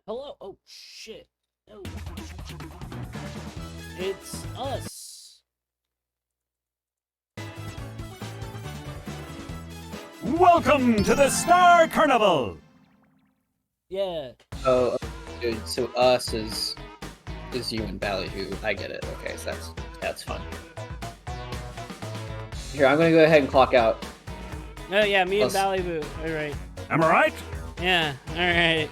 Hello? Oh, shit. Oh. It's us. Welcome to the Star Carnival! Yeah. Oh, dude, so us is you and Ballyhoo. I get it. Okay, so that's fun. Here, I'm gonna go ahead and clock out. Oh, yeah, me and Us. Ballyhoo. All right. Am I right? Yeah, all right.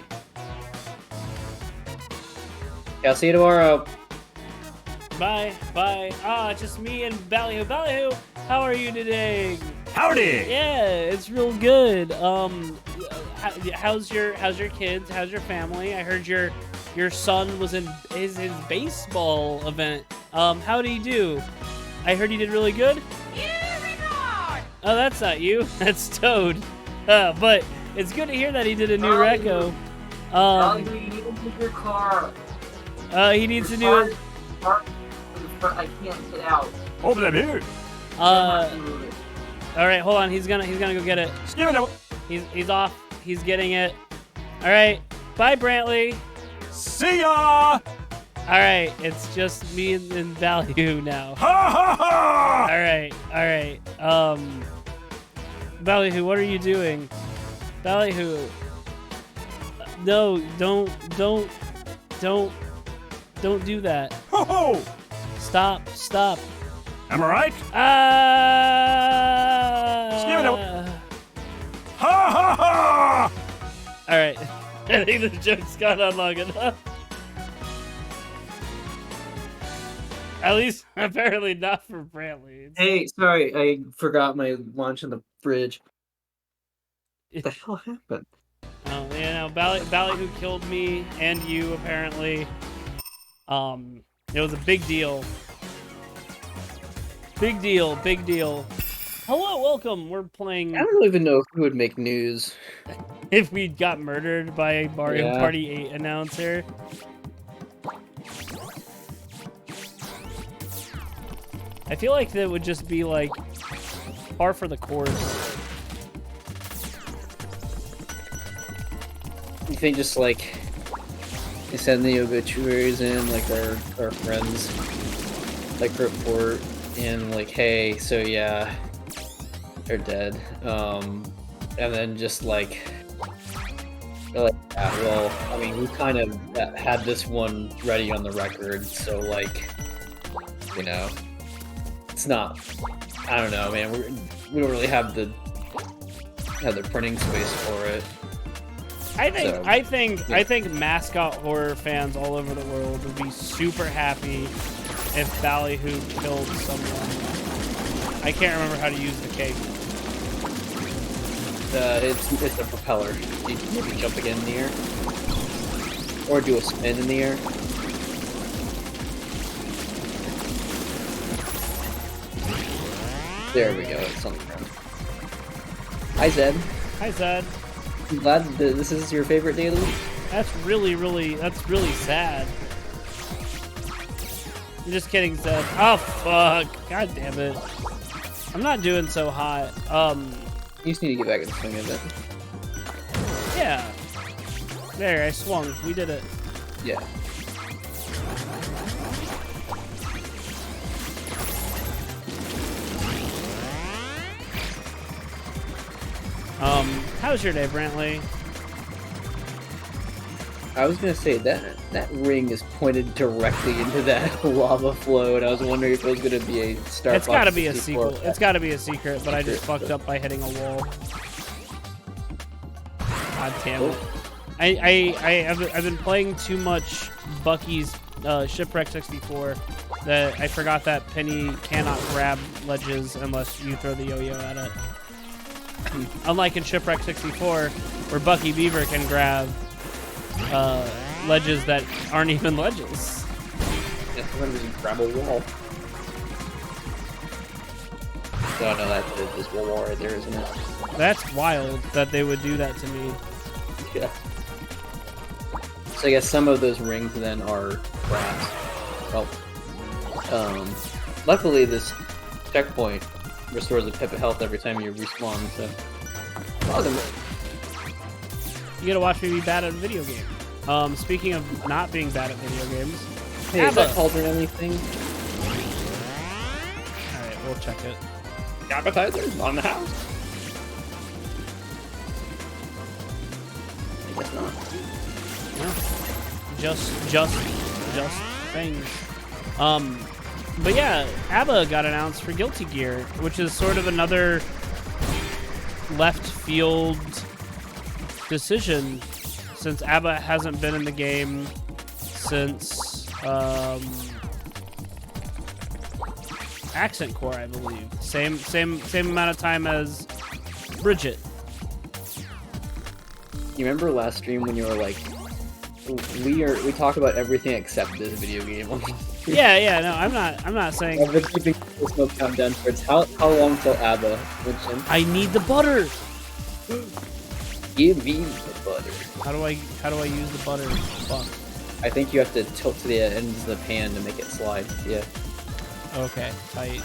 Yeah, I'll see you tomorrow. Bye. Bye. Ah, just me and Ballyhoo. Ballyhoo, how are you today? Howdy! Yeah, it's real good. How's your kids? How's your family? I heard your son was in his baseball event. How did he do? I heard he did really good. Oh, that's not you. That's Toad. But it's good to hear that he did a new reco. You need to move your car. He needs to do it. I can't get out. Over them here! All right, hold on. He's gonna go get it. Give it He's off. He's getting it. All right. Bye, Brantley. See ya! All right. It's just me and Ballyhoo now. Ha ha ha! All right. All right. Ballyhoo, what are you doing? Ballyhoo. No, don't do that. Ho ho! Stop. Am I right? Give it Ha ha ha! All right. I think the joke's gone on long enough. At least, apparently not for Brantley. Hey, sorry, I forgot my lunch in the fridge. What the hell happened? Oh, yeah, no, Ballyhoo killed me and you, apparently. It was a big deal. Big deal. Hello, welcome. We're playing... I don't even know who would make news. If we got murdered by a Mario Yeah. Party 8 announcer. I feel like that would just be like par for the course. You think just like they send the obituaries in, like our friends, like report in, like, hey, so yeah, they're dead. And then just like they're like, yeah, well, I mean, we kind of had this one ready on the record, so like, you know, it's not. I don't know, man. We don't really have the printing space for it. I think mascot horror fans all over the world would be super happy if Ballyhoo killed someone. I can't remember how to use the cake. It's a propeller. You can jump again in the air, or do a spin in the air. There we go. It's on the ground. Hi, Zed. Hi, Zed. I'm glad that this is your favorite day of the week. That's really sad. I'm just kidding, Zed. Oh, fuck. God damn it. I'm not doing so hot. You just need to get back in the swing of it. Yeah. There, I swung. We did it. Yeah. How's your day, Brantley? I was gonna say that ring is pointed directly into that lava flow, and I was wondering if it was gonna be a Star It's Fox gotta be a 64. sequel. It's gotta be a secret, but I just fucked up by hitting a wall. God damn it. I've been playing too much Bucky's Shipwreck 64 that I forgot that Penny cannot grab ledges unless you throw the yo-yo at it. Unlike in Shipwreck 64, where Bucky Beaver can grab ledges that aren't even ledges. Yeah, sometimes you grab a wall. So no, that's the invisible wall right there, isn't it? That's wild that they would do that to me. Yeah. So I guess some of those rings then are grass. Well, luckily this checkpoint restores a pip of health every time you respawn, so... You gotta watch me be bad at a video game. Speaking of not being bad at video games. Hey, is that cauldron anything? Alright, we'll check it. Appetizers on the house? I guess not. No. Just things. But yeah, ABBA got announced for Guilty Gear, which is sort of another left field decision since ABBA hasn't been in the game since Accent Core, I believe. Same amount of time as Bridget. You remember last stream when you were like, we talk about everything except this video game. Yeah, no, I'm not saying. I've been keeping this no countdown towards how long till ABBA mentioned. I need the butter. Give me the butter. How do I use the butter? Fuck. I think you have to tilt to the ends of the pan to make it slide. Yeah. Okay, tight.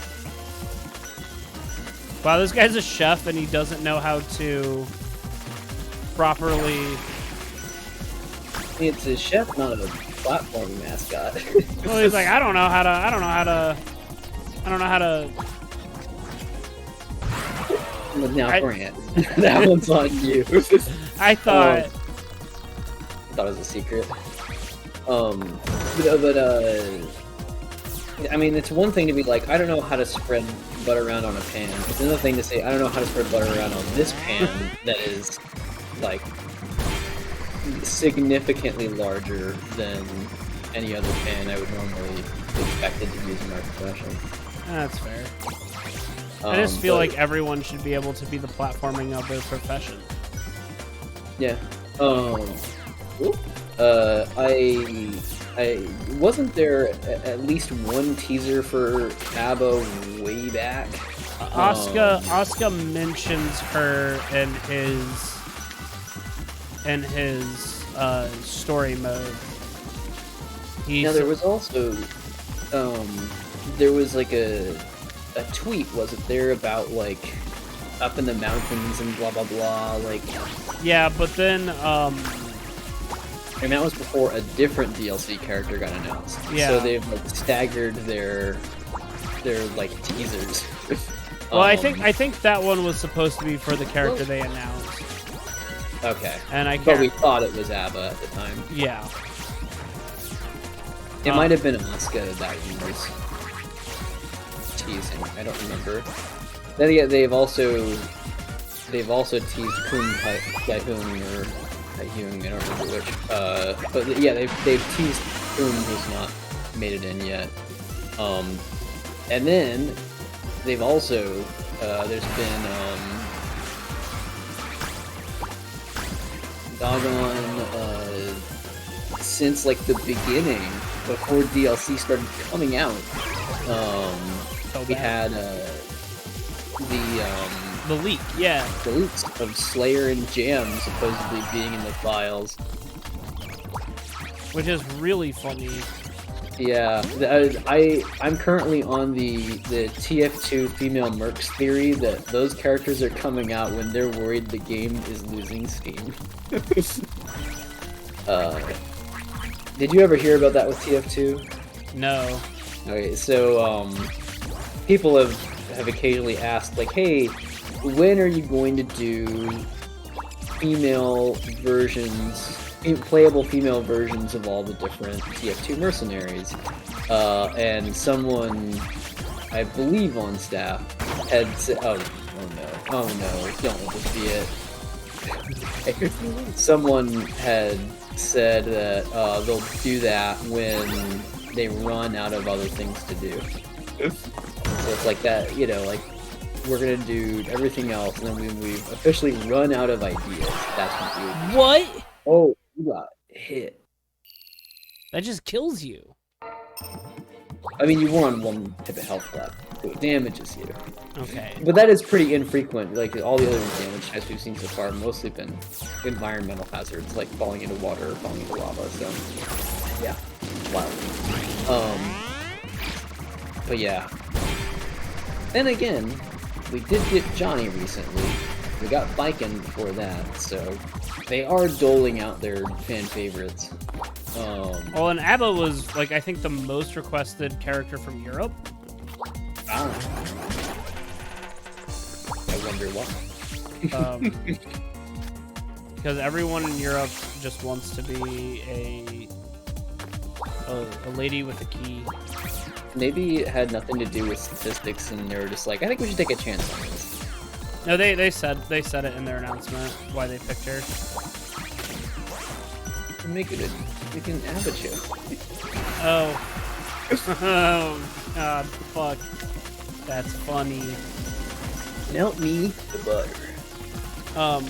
Wow, this guy's a chef and he doesn't know how to properly. It's a chef, not a platforming mascot. Well, he's like, I don't know how to. But now, Grant, that one's on you. I thought. I thought it was a secret. I mean, it's one thing to be like, I don't know how to spread butter around on a pan. It's another thing to say, I don't know how to spread butter around on this pan that is, like, significantly larger than any other pan I would normally expect it to use in my profession. That's fair. I just feel like everyone should be able to be the platforming of their profession. Yeah. I wasn't there at least one teaser for ABBA way back. Asuka mentions her in his story mode. Now there was also there was like a tweet, wasn't there, about like up in the mountains and blah blah blah, like. Yeah, but then and that was before a different DLC character got announced. Yeah. So they've like staggered their like teasers. Well, I think that one was supposed to be for the character they announced. Okay. And I can't. But we thought it was ABBA at the time. Yeah. It might have been Asuka that he was teasing. I don't remember. Then yeah, they've also teased Kun Kai-Hung or Kai-Hung, I don't remember which. But yeah, they've teased Kun, who's not made it in yet. And then they've also there's been doggone since like the beginning, before DLC started coming out. We had the leak, yeah. The leaks of Slayer and Jam supposedly being in the files. Which is really funny. Yeah, I'm currently on the TF2 female mercs theory that those characters are coming out when they're worried the game is losing steam. Did you ever hear about that with TF2? No. Okay, so people have occasionally asked, like, hey, when are you going to do female versions, playable female versions of all the different TF2 mercenaries? And someone, I believe on staff, had said, oh no, don't let this be it. Someone had said that they'll do that when they run out of other things to do. So it's like that, you know, like, we're gonna do everything else, and then when we've officially run out of ideas, that's when we... What? Oh, you got hit. That just kills you. I mean, you were on one type of health left, so it damages you. Okay. But that is pretty infrequent. Like, all the other damage types we've seen so far have mostly been environmental hazards, like falling into water or falling into lava, so... yeah. Wow. But yeah. Then again, we did get Johnny recently, We got Viking before that, so they are doling out their fan favorites. Well, and ABBA was, like, I think the most requested character from Europe. I wonder why. Because everyone in Europe just wants to be a lady with a key. Maybe it had nothing to do with statistics, and they were just like, I think we should take a chance on this. No, they said it in their announcement why they picked her. Make it an ABBA joke. Oh. Oh, God, fuck. That's funny. Melt me the butter. Um,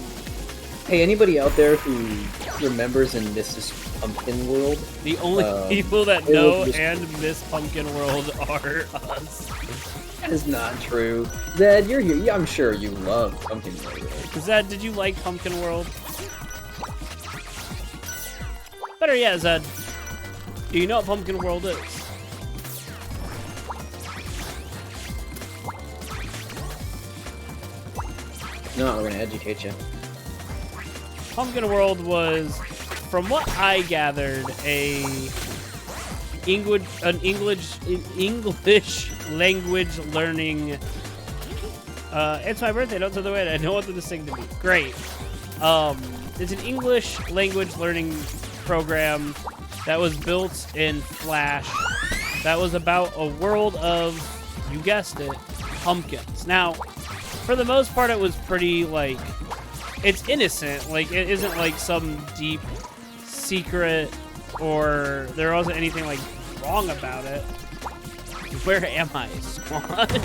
Hey, anybody out there who remembers and misses Pumpkin World? the only people that know just- and miss Pumpkin World are us. That is not true. Zed, you're here. Yeah, I'm sure you love Pumpkin World. Right? Zed, did you like Pumpkin World? Better yet, Zed, do you know what Pumpkin World is? No, we're gonna educate you. Pumpkin World was, from what I gathered, an English language learning. It's my birthday. Don't throw the way. I don't want this thing to be great. It's an English language learning program that was built in Flash. That was about a world of, you guessed it, pumpkins. Now, for the most part, it was pretty like. It's innocent, like, it isn't like some deep secret, or there wasn't anything, like, wrong about it. Where am I, Squad?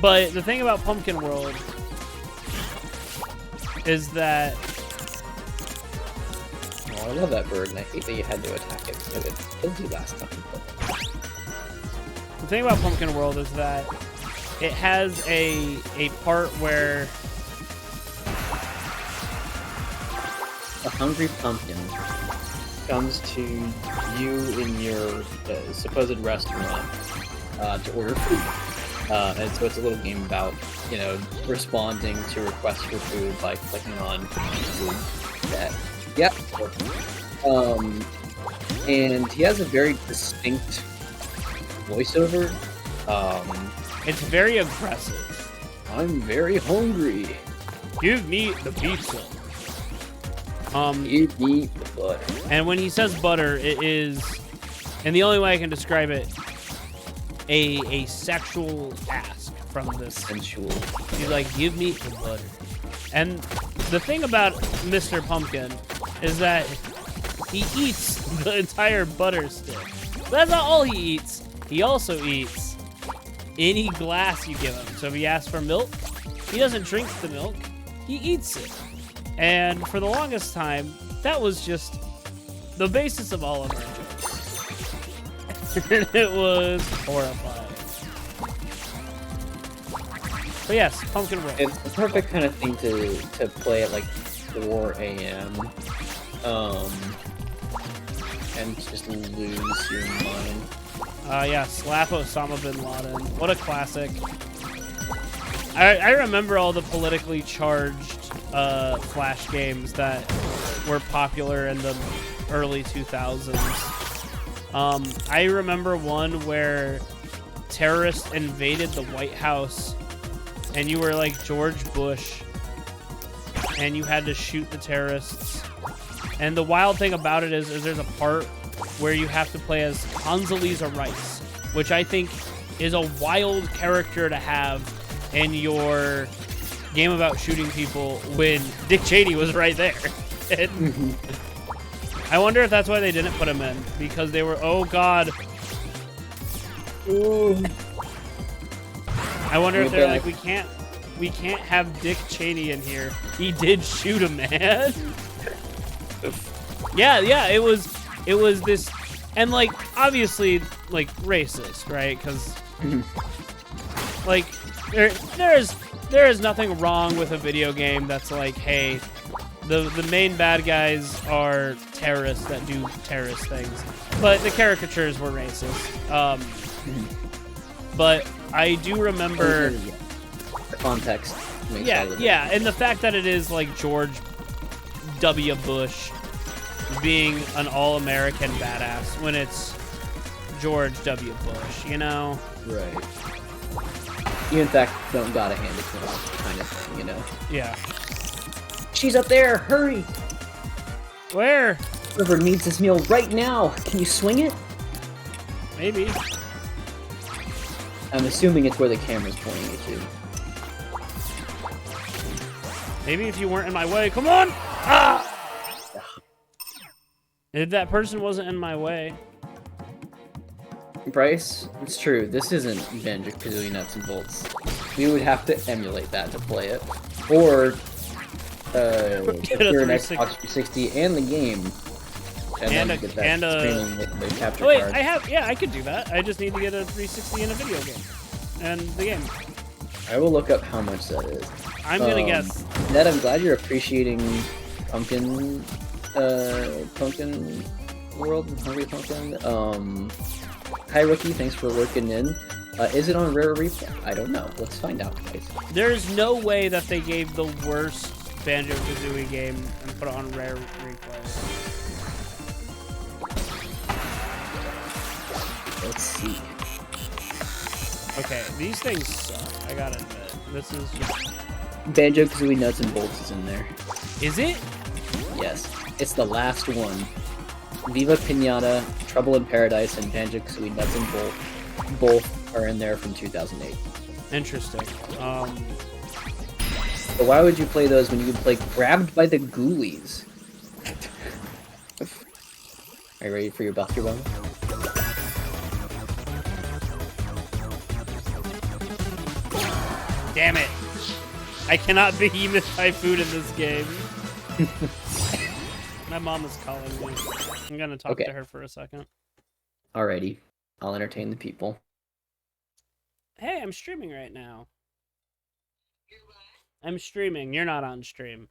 But the thing about Pumpkin World is that... Oh, I love that bird, and I hate that you had to attack it, because it killed you last time. The thing about Pumpkin World is that it has a part where... A hungry pumpkin comes to you in your supposed restaurant to order food. And so it's a little game about, you know, responding to requests for food by clicking on food that, yep. And he has a very distinct voiceover. It's very aggressive. I'm very hungry. Give me the pizza. Give me the butter. And when he says butter, it is, and the only way I can describe it, a sexual ask from this. Sensual. He's like, give me the butter. And the thing about Mr. Pumpkin is that he eats the entire butter stick. But that's not all he eats. He also eats any glass you give him. So if he asks for milk, he doesn't drink the milk. He eats it. And for the longest time, that was just the basis of all of our jokes. And it was horrifying. But yes, Pumpkin World. It's the perfect kind of thing to play at like 4 a.m. And just lose your mind. Yeah, slap Osama bin Laden. What a classic. I remember all the politically charged Flash games that were popular in the early 2000s. I remember one where terrorists invaded the White House and you were like George Bush and you had to shoot the terrorists. And the wild thing about it is there's a part where you have to play as Condoleezza Rice, which I think is a wild character to have in your game about shooting people when Dick Cheney was right there. And I wonder if that's why they didn't put him in, because they were, oh god. Ooh. I wonder if they're like, we can't have Dick Cheney in here. He did shoot a man. yeah, it was this, and like obviously like racist, right? Because like there is nothing wrong with a video game that's like, hey, the main bad guys are terrorists that do terrorist things, but the caricatures were racist. But I do remember The context. makes all Yeah, the yeah, and the fact that it is like George W. Bush being an all-American badass when it's George W. Bush, you know? Right. You, in fact, don't gotta hand it to him, kind of thing, you know? Yeah. She's up there! Hurry! Where? Whoever needs this meal right now! Can you swing it? Maybe. I'm assuming it's where the camera's pointing you to. Maybe if you weren't in my way. Come on! Ah! If that person wasn't in my way. Bryce, it's true, this isn't Banjo-Kazooie Nuts and Bolts. We would have to emulate that to play it. Or, if you're an Xbox 360 and the game, and then get that streaming with the capture wait, card. I could do that. I just need to get a 360 in a video game. And the game. I will look up how much that is. I'm gonna guess. Ned, I'm glad you're appreciating Pumpkin World, Hungry Pumpkin. Hi Rookie, thanks for working in. Is it on Rare Replay? I don't know. Let's find out, guys. There's no way that they gave the worst Banjo-Kazooie game and put it on Rare Replay. Let's see. Okay, these things suck. I gotta admit. This is just... Banjo-Kazooie Nuts and Bolts is in there. Is it? Yes. It's the last one. Viva Pinata, Trouble in Paradise, and Banjo-Kazooie Nuts and Bolts both are in there from 2008. Interesting. But why would you play those when you could play Grabbed by the Ghoulies? Are you ready for your buster bone? Damn it! I cannot behemoth my food in this game. My mom is calling me. I'm gonna talk to her for a second. Alrighty. I'll entertain the people. Hey, I'm streaming right now. I'm streaming. You're not on stream.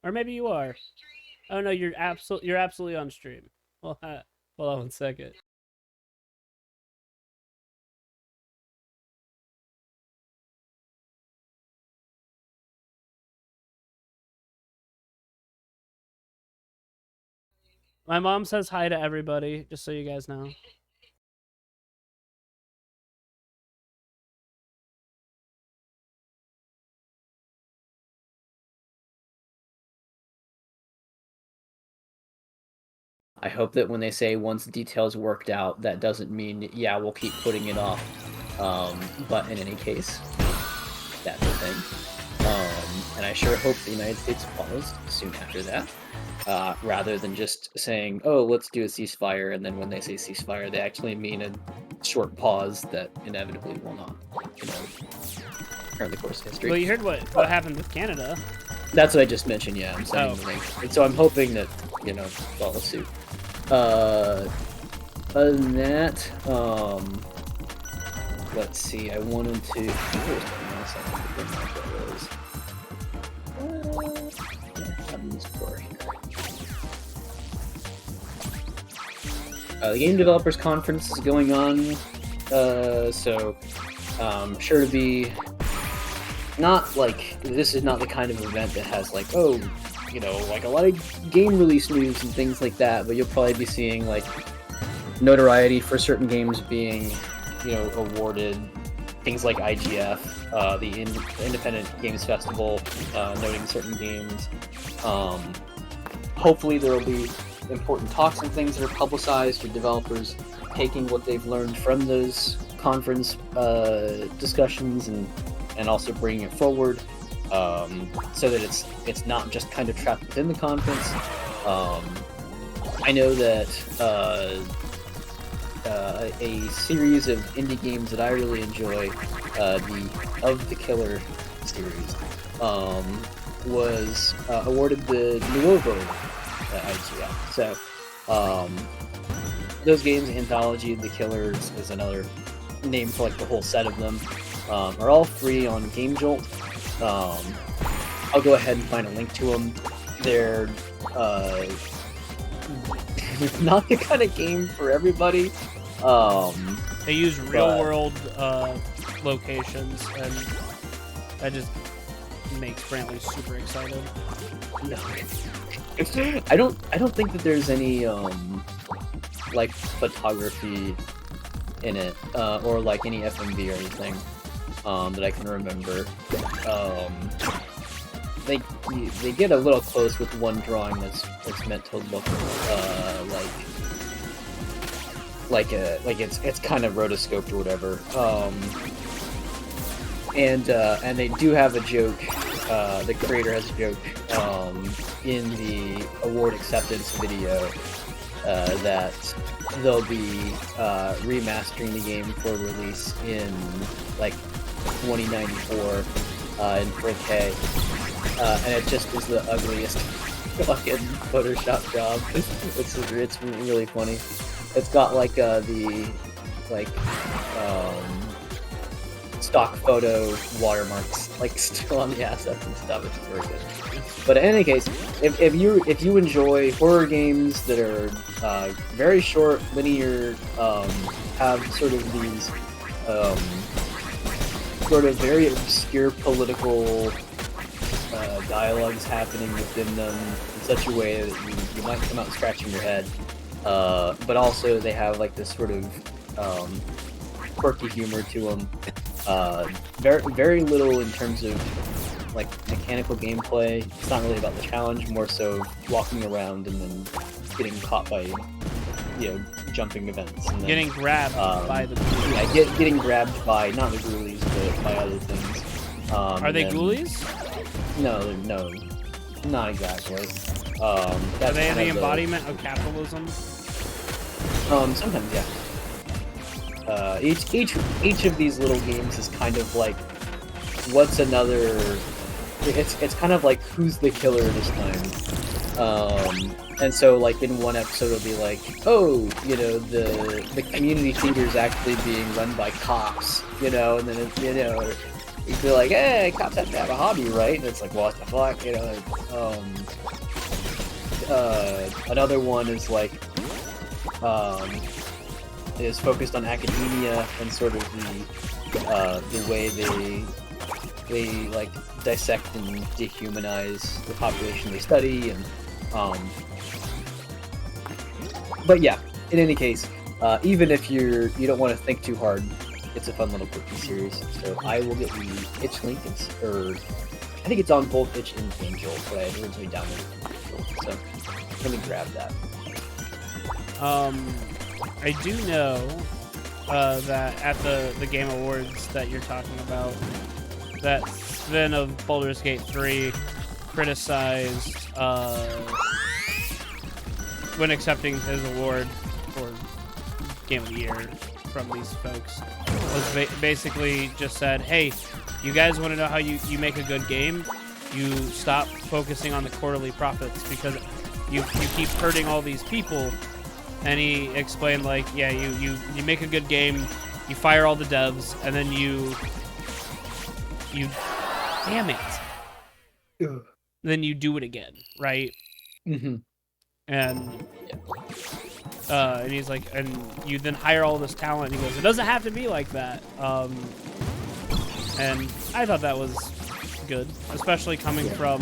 Or maybe you are. Oh no, you're absolutely on stream. Well, hold on 1 second. My mom says hi to everybody, just so you guys know. I hope that when they say once details worked out, that doesn't mean, yeah, we'll keep putting it off. But in any case, that's the thing. And I sure hope the United States follows soon after that. Rather than just saying, oh, let's do a ceasefire, and then when they say ceasefire, they actually mean a short pause that inevitably will not, turn the course of history. Well, you heard what happened with Canada. That's what I just mentioned, yeah, I'm sending the link. And so I'm hoping that, follow suit. Other than that, let's see, I wanted to... The Game Developers Conference is going on, so sure to be not like, this is not the kind of event that has like, oh, like a lot of game release news and things like that, but you'll probably be seeing like notoriety for certain games being, awarded, things like IGF, the Independent Games Festival, noting certain games. Hopefully there will be important talks and things that are publicized for developers taking what they've learned from those conference discussions and also bringing it forward, so that it's not just kind of trapped within the conference. I know that a series of indie games that I really enjoy, the Of the Killer series, was awarded the Nuovo IGF. So those games, Anthology of the Killers is another name for like the whole set of them, are all free on Game Jolt. I'll go ahead and find a link to them. They're not the kind of game for everybody. They use real world locations, and I just makes Brantley super excited. No. I don't think that there's any like photography in it, or like any FMV or anything that I can remember. They get a little close with one drawing that's meant to look like it's kind of rotoscoped or whatever. And they do have a joke. The creator has a joke in the award acceptance video that they'll be remastering the game for release in like 2094 in 4K, and it just is the ugliest fucking Photoshop job. It's really funny. It's got like the stock photo watermarks like still on the assets and stuff. It's very good. But in any case, if you enjoy horror games that are very short, linear, have sort of these sort of very obscure political dialogues happening within them in such a way that you might come out scratching your head, but also they have like this sort of quirky humor to them. Very little in terms of like mechanical gameplay. It's not really about the challenge, more so walking around and then getting caught by, jumping events. And then, Getting grabbed by the ghoulies. Yeah, getting grabbed by, not the ghoulies, but by other things. Are they ghoulies? No, not exactly. Are they the embodiment of capitalism? Sometimes, yeah. Each of these little games is kind of like, what's another? It's kind of like, who's the killer this time? And so like in one episode it'll be like, oh, the community theater is actually being run by cops, and then you'd be like, hey, cops have to have a hobby, right? And it's like, what the fuck, another one is like, is focused on academia and sort of the way they like dissect and dehumanize the population they study, and but yeah, in any case, even if you don't want to think too hard, it's a fun little quickie series. So I will get the itch link, or I think it's on both itch and Angel, but I originally downloaded it from Angel, so let me grab that. I do know that at the Game Awards that you're talking about, that Sven of Baldur's Gate 3 criticized when accepting his award for Game of the Year from these folks, was basically just said, hey, you guys want to know how you make a good game? You stop focusing on the quarterly profits, because you keep hurting all these people. And he explained, like, yeah, you make a good game, you fire all the devs, and then you damn it. Ugh. Then you do it again, right? Mm-hmm. And he's like, and you then hire all this talent, and he goes, it doesn't have to be like that. And I thought that was good, especially coming from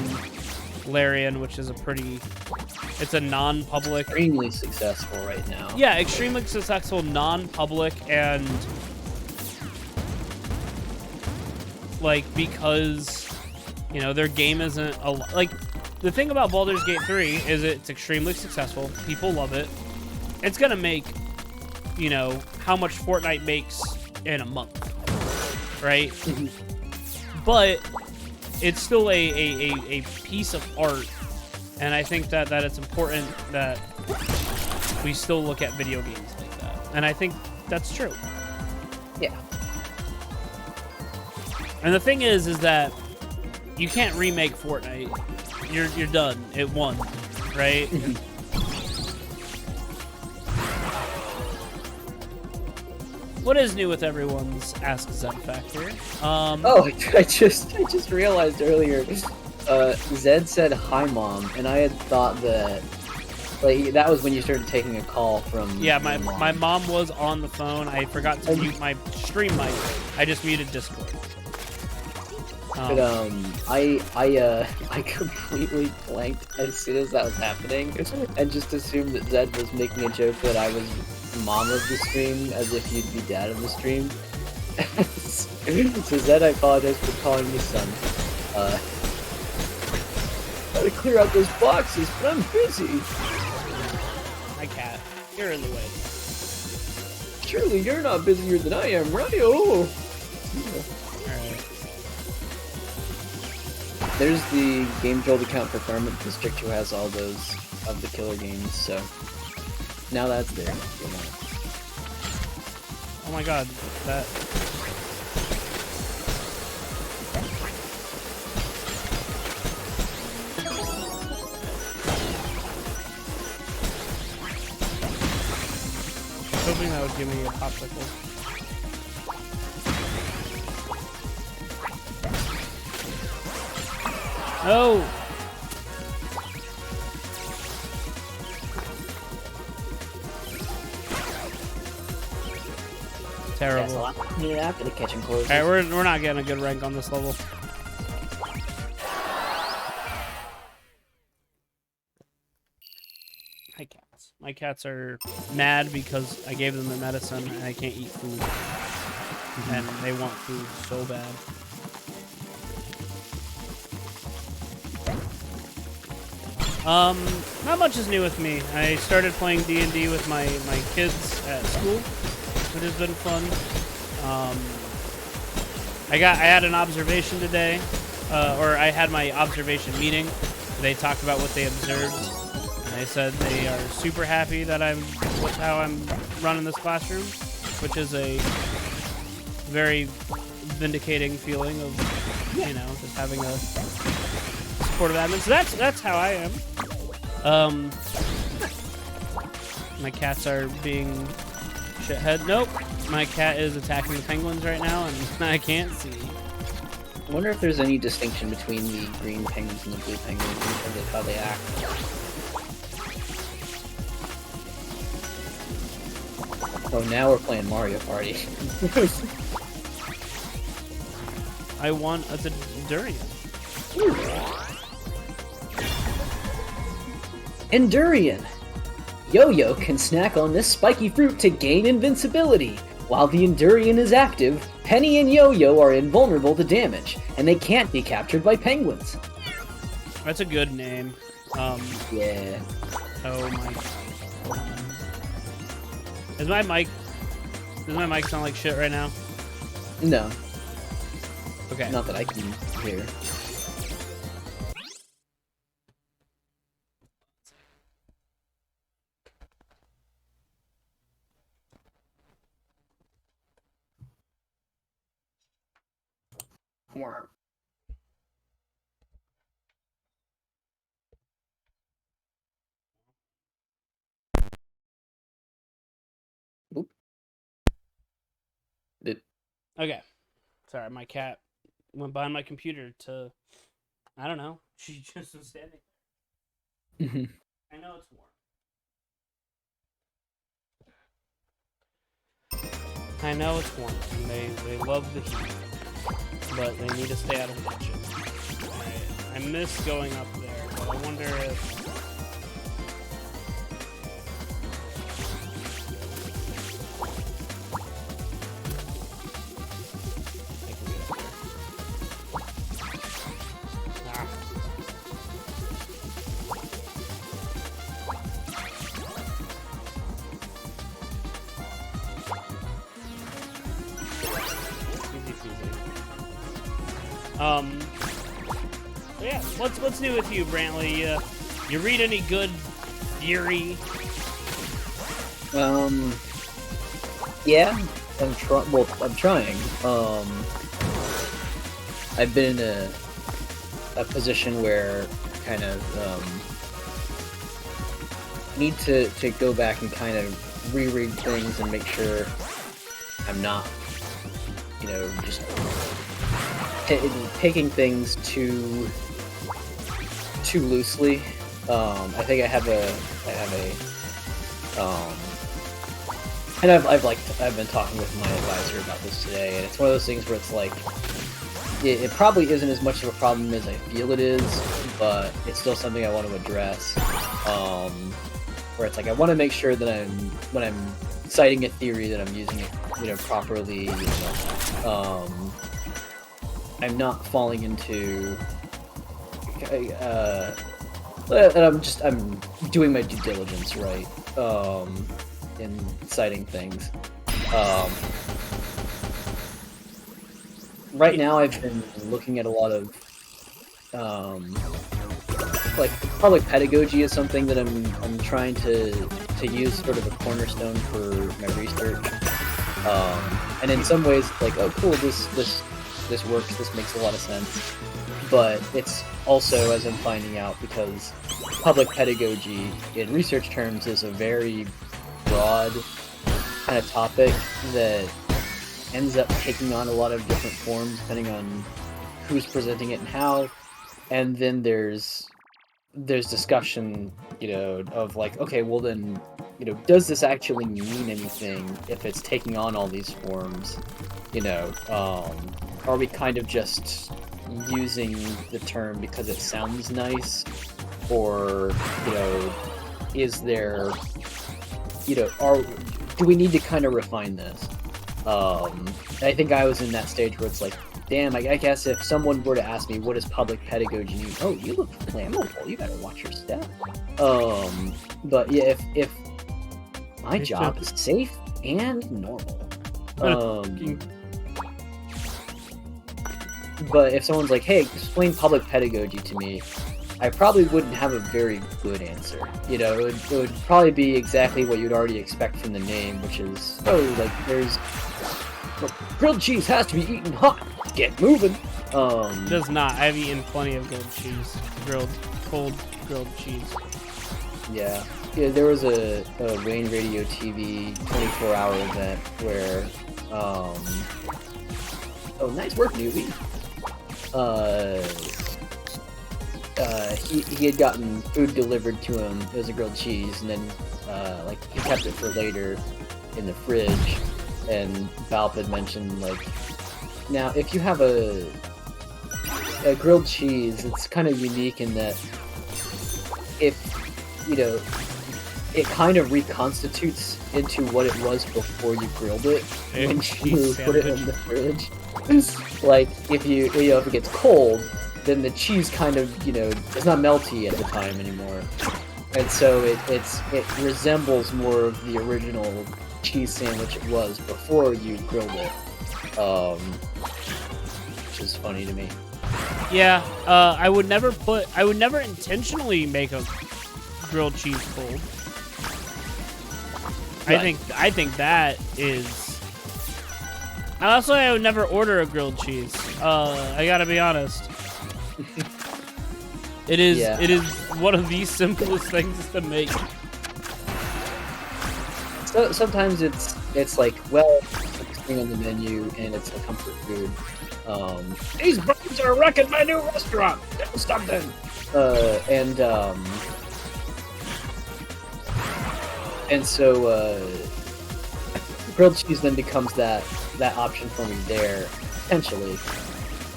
Larian, which is it's a non-public, extremely successful right now. Yeah, extremely successful, non-public, and like, because their game isn't like, the thing about Baldur's Gate 3 is it's extremely successful. People love it. It's gonna make how much Fortnite makes in a month, right? But it's still a piece of art. And I think that it's important that we still look at video games like that. And I think that's true. Yeah. And the thing is that you can't remake Fortnite. You're done. It won, right? What is new with everyone's Ask Zed Factor? I just realized earlier. Zed said, hi, Mom, and I had thought that, like, that was when you started taking a call from... Yeah, my mom was on the phone. I forgot to mute my stream mic. I just muted Discord. But I completely blanked as soon as that was happening, and just assumed that Zed was making a joke that I was mom of the stream, as if you'd be dad of the stream. So Zed, I apologize for calling you son. Gotta clear out those boxes, but I'm busy. My cat, you're in the way. Surely you're not busier than I am, right? Oh. Alright. There's the Game Jolt account for Garment District who has all those of the killer games, so now that's there. Oh my god, that... I was hoping that would give me a popsicle. Oh! Terrible. Yeah, after the kitchen closes. Alright, we're not getting a good rank on this level. Hi, cats. My cats are mad because I gave them their medicine and I can't eat food. And they want food so bad. Not much is new with me. I started playing D&D with my kids at school, which has been fun. I had an observation today, or I had my observation meeting. They talked about what they observed, and they said they are super happy that with how I'm running this classroom, which is a very vindicating feeling of, you know, just having a supportive admin. So that's how I am. My cats are being shithead. Nope. My cat is attacking the penguins right now, and I can't see. I wonder if there's any distinction between the green penguins and the blue penguins in terms of how they act. Oh, now we're playing Mario Party. I want a durian. Endurian! Yo-Yo can snack on this spiky fruit to gain invincibility. While the Endurian is active, Penny and Yo-Yo are invulnerable to damage, and they can't be captured by penguins. That's a good name. Yeah. Oh my god. Does my mic sound like shit right now? No, Okay. not that I can hear. More. Oop. Okay. Sorry, my cat went behind my computer to... I don't know. She just was standing there. I know it's warm. I know it's warm, and they love the heat. But they need to stay out of the kitchen. I miss going up there, but I wonder if... I can get up there. Ah. Easy peasy. So yeah, what's new with you, Brantley? You read any good theory? Yeah, I'm trying. I've been in a position where I kind of need to go back and kind of reread things and make sure I'm not, you know, just taking things too loosely. I think I have a and I've been talking with my advisor about this today, and it's one of those things where it's like it probably isn't as much of a problem as I feel it is, but it's still something I want to address. Where it's like I want to make sure that when I'm citing a theory that I'm using it, properly. I'm not falling into. I'm doing my due diligence right. In citing things. Right now, I've been looking at a lot of like public pedagogy is something that I'm trying to use sort of a cornerstone for my research. And in some ways, like, oh, cool, this works. This makes a lot of sense. But it's also, as I'm finding out, because public pedagogy in research terms is a very broad kind of topic that ends up taking on a lot of different forms depending on who's presenting it and how. And then there's discussion, of like, okay, well then, does this actually mean anything if it's taking on all these forms? Are we kind of just using the term because it sounds nice, or is there, do we need to kind of refine this? I think I was in that stage where it's like, damn, I guess if someone were to ask me what is public pedagogy mean, oh, you look flammable, you better watch your step. But yeah, if my job is safe and normal. But if someone's like, hey, explain public pedagogy to me, I probably wouldn't have a very good answer. It would probably be exactly what you'd already expect from the name, which is, grilled cheese has to be eaten hot. Get moving. Does not. I've eaten plenty of cold grilled cheese. Yeah. There was a Rain Radio TV 24-hour event where, oh, nice work, newbie. He had gotten food delivered to him. It was a grilled cheese, and then he kept it for later in the fridge. And Valp had mentioned, like, now if you have a grilled cheese, it's kind of unique in that if it kind of reconstitutes into what it was before you grilled it when you put it in the fridge. Like if if it gets cold, then the cheese kind of it's not melty at the time anymore, and so it resembles more of the original cheese sandwich it was before you grilled it, which is funny to me. Yeah, I would never intentionally make a grilled cheese cold. Right. I think that is. Also, I would never order a grilled cheese. I gotta be honest. It is one of the simplest things to make. So sometimes it's like, well, it's thing on the menu and it's a comfort food. These birds are wrecking my new restaurant. Do something. And so grilled cheese then becomes that option for me there, potentially.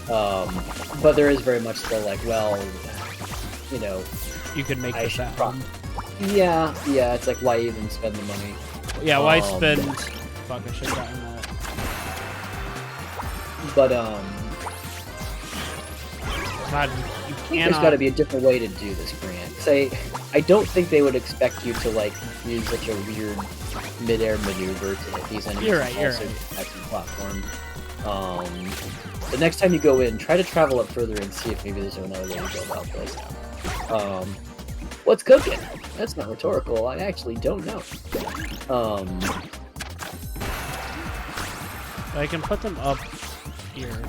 But there is very much still like, well, you could make this at home. Yeah, it's like, why even spend the money? Yeah, why spend? Fuck, I should have gotten that. But God, you cannot. There's got to be a different way to do this, Grant. Say, I don't think they would expect you to like use such a weird mid-air maneuver to hit these enemies. You're right. Platform. The next time you go in, try to travel up further and see if maybe there's another way to go about this. What's cooking? That's not rhetorical. I actually don't know. I can put them up here.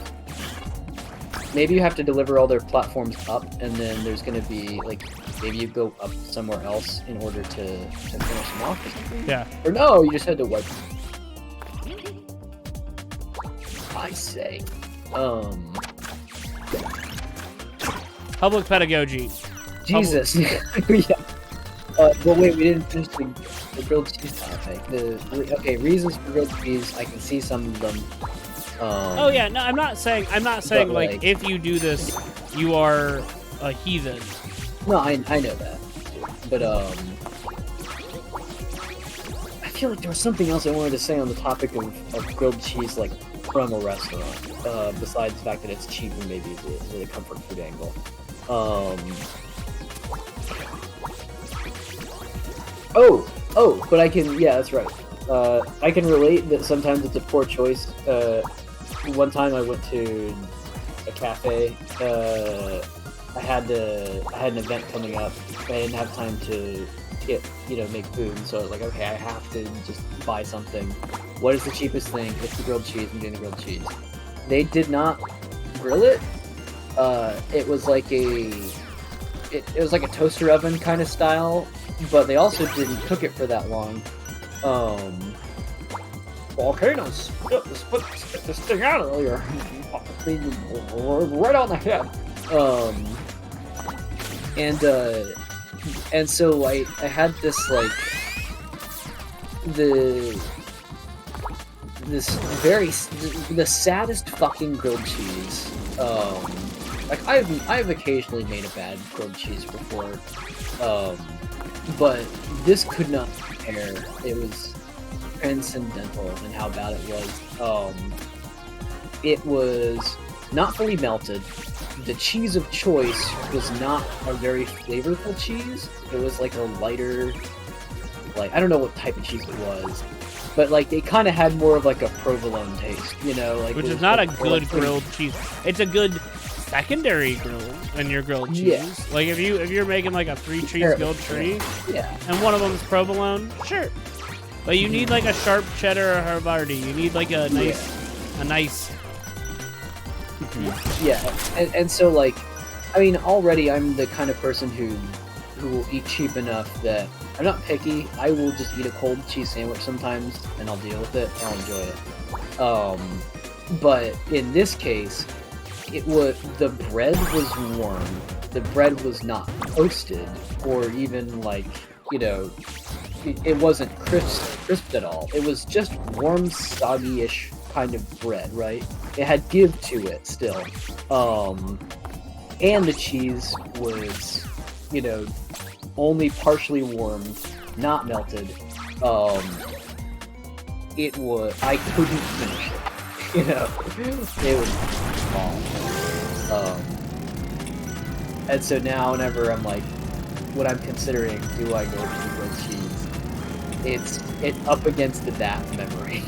Maybe you have to deliver all their platforms up, and then there's going to be, like, maybe you go up somewhere else in order to finish them off or something? Yeah. Or no, you just had to wipe. I say. Public pedagogy. Jesus. Yeah. But wait, we didn't finish the grilled cheese topic. Okay, reasons for grilled cheese, I can see some of them. Oh yeah, no, I'm not saying like if you do this, you are a heathen. No, I know that, but I feel like there was something else I wanted to say on the topic of grilled cheese, like from a restaurant. Besides the fact that it's cheap and maybe the comfort food angle. But I can, yeah, that's right. I can relate that sometimes it's a poor choice. One time I went to a cafe. I had an event coming up. I didn't have time to make food, so I was like, okay, I have to just buy something. What is the cheapest thing? It's the grilled cheese. I'm getting the grilled cheese. They did not grill it. It was like a toaster oven kind of style, but they also didn't cook it for that long. Volcanoes, spit this thing out earlier. Right on the head. And so I had this like the saddest fucking grilled cheese. Like I've occasionally made a bad grilled cheese before, but this could not compare. It was transcendental in how bad it was. It was not fully melted. The cheese of choice was not a very flavorful cheese. It was like a lighter, like, I don't know what type of cheese it was, but like it kind of had more of like a provolone taste, like, which is not a good grilled cheese. It's a good secondary grill in your grilled cheese. Yeah. Like if you're making like a 3 cheese grilled cheese, yeah, and one of them is provolone, sure. But you need like a sharp cheddar or Havarti. You need like a nice. Yeah, and so like, I mean, already I'm the kind of person who will eat cheap enough that I'm not picky. I will just eat a cold cheese sandwich sometimes, and I'll deal with it. I'll enjoy it. But in this case, the bread was warm. The bread was not toasted or even like it wasn't crisped at all. It was just warm, soggy-ish kind of bread, right? It had give to it still. And the cheese was, only partially warm, not melted. I couldn't finish it. It was bomb. And so now whenever I'm like, what I'm considering, do I go for the grilled cheese? It's up against that memory.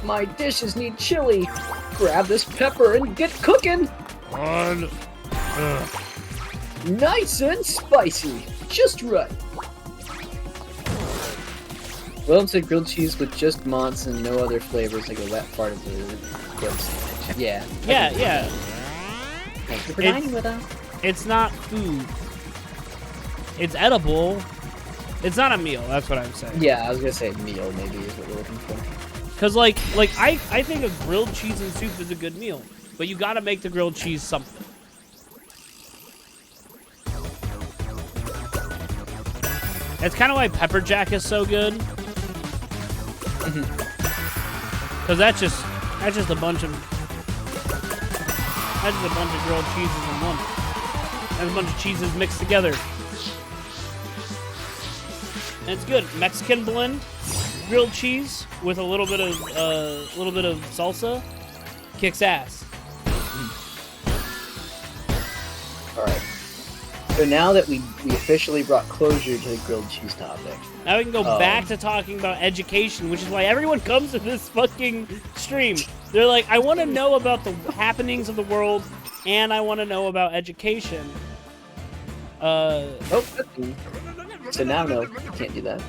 My dishes need chili. Grab this pepper and get cooking. Nice and spicy, just right. Willem said grilled cheese with just monts and no other flavors, like a wet part of the grilled sandwich. Yeah. Yeah. Thank you for dining with us. It's not food. It's edible. It's not a meal. That's what I'm saying. Yeah, I was gonna say meal maybe is what we're looking for. Cause like I think a grilled cheese and soup is a good meal, but you gotta make the grilled cheese something. That's kind of why pepper jack is so good. Cause that's just a bunch of grilled cheeses in one. That's a bunch of cheeses mixed together. And it's good. Mexican blend, grilled cheese with a little bit of salsa, kicks ass. All right. So now that we officially brought closure to the grilled cheese topic, now we can go back to talking about education, which is why everyone comes to this fucking stream. They're like, I want to know about the happenings of the world, and I want to know about education. So now, no, you can't do that.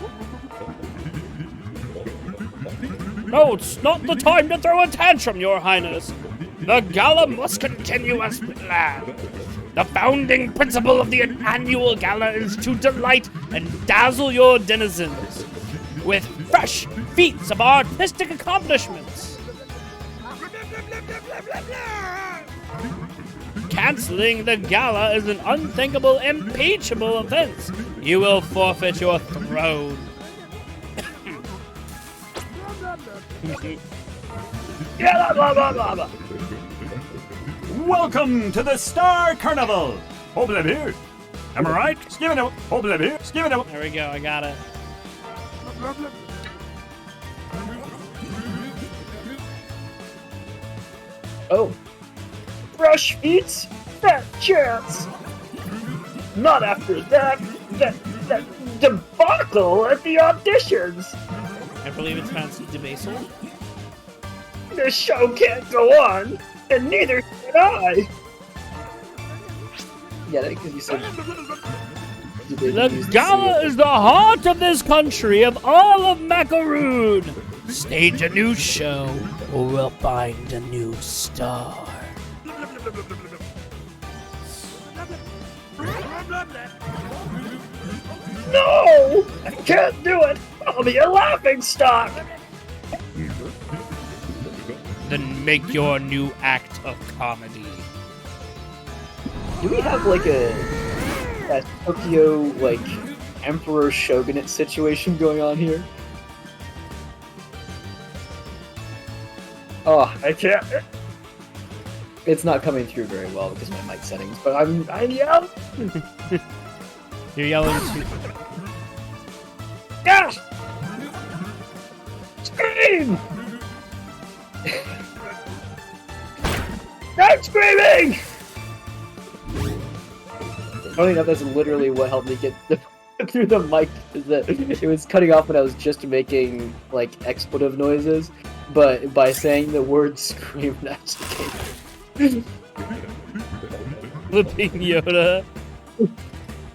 No, it's not the time to throw a tantrum, Your Highness. The gala must continue as planned. The founding principle of the annual gala is to delight and dazzle your denizens with fresh feats of artistic accomplishments. Canceling the gala is an unthinkable, impeachable offense. You will forfeit your throne. Welcome to the Star Carnival. Hold it here. Am I right? Give it up. Hold it here. Give it up. There we go. I got it. Oh. Fresh meats? Fat chance! Not after that debacle at the auditions! I believe it's pronounced debasal. This show can't go on, and neither can I! Yeah, because you said... The gala is the heart of this country, of all of Macaroon. Stage a new show, or we'll find a new star. No! I can't do it! I'll be a laughingstock! Then make your new act of comedy. Do we have like a Tokyo like emperor shogunate situation going on here? Oh, I can't. it's not coming through very well because of my mic settings, but I'm yelling. You're yelling too. Gosh! Scream! I'm screaming! Funny enough, that's literally what helped me get through the mic. Is that it was cutting off when I was just making like expletive noises, but by saying the word "scream," it actually came. Flipping Yoda.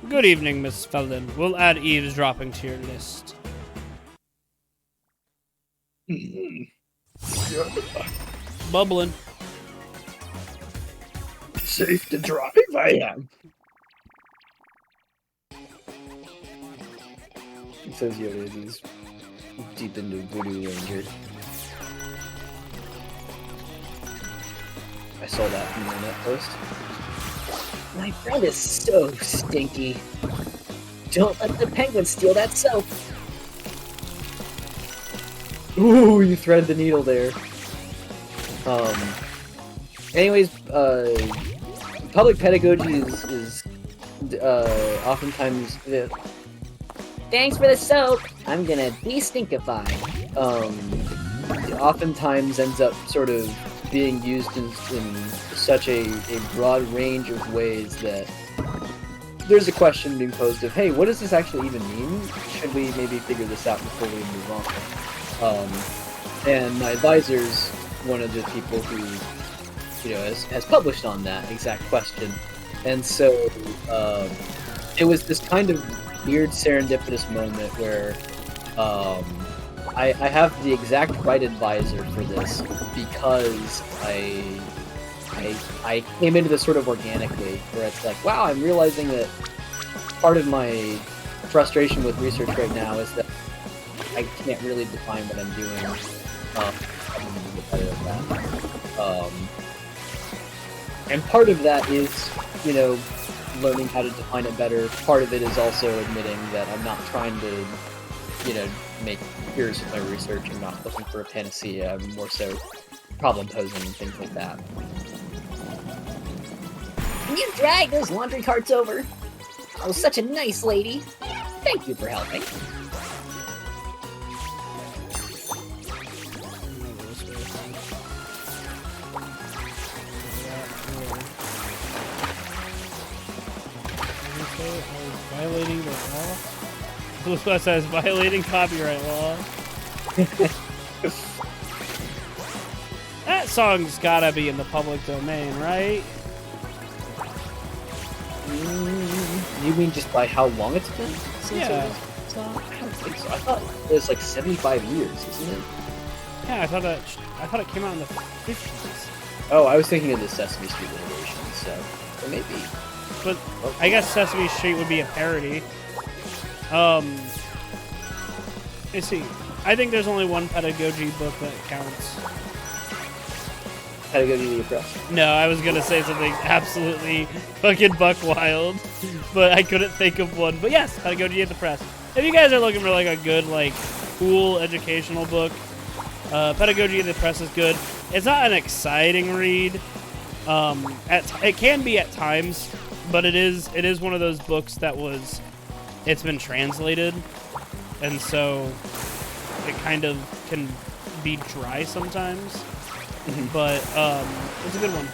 Good evening, Miss Felden. We'll add eavesdropping to your list. Bubbling. Safe to drive, I am. It says Yoda is deep into Voodoo Ranger. I saw that from the net post. My friend is so stinky. Don't let the penguin steal that soap. Ooh, you threaded the needle there. Anyways, public pedagogy is oftentimes Thanks for the soap. I'm gonna de-stinkify. oftentimes ends up sort of being used in such a broad range of ways that there's a question being posed of, hey, what does this actually even mean? Should we maybe figure this out before we move on? And my advisor's one of the people who, has published on that exact question. And so it was this kind of weird serendipitous moment where I have the exact right advisor for this because I came into this sort of organically, where it's like, wow, I'm realizing that part of my frustration with research right now is that I can't really define what I'm doing. And part of that is, learning how to define it better. Part of it is also admitting that I'm not trying to, make cures with my research. I'm not looking for a panacea. I'm more so problem posing and things like that. Can you drag those laundry carts over? I was such a nice lady. Thank you for helping. Violating the law? Blue says violating copyright law. That song's gotta be in the public domain, right? You mean just by how long it's been since Yeah. it was? I don't think so. I thought it was like 75 years, isn't it? Yeah, I thought it came out in the 50s. Oh, I was thinking of the Sesame Street iteration, so or maybe. But I guess Sesame Street would be a parody. Let's see. I think there's only one pedagogy book that counts. Pedagogy of the Oppressed. No, I was gonna say something absolutely fucking buck wild, but I couldn't think of one. But yes, Pedagogy of the Press. If you guys are looking for like a good, like, cool educational book, Pedagogy of the Press is good. It's not an exciting read. It can be at times, but it is one of those books that it's been translated, and so it kind of can be dry sometimes. But it's a good one.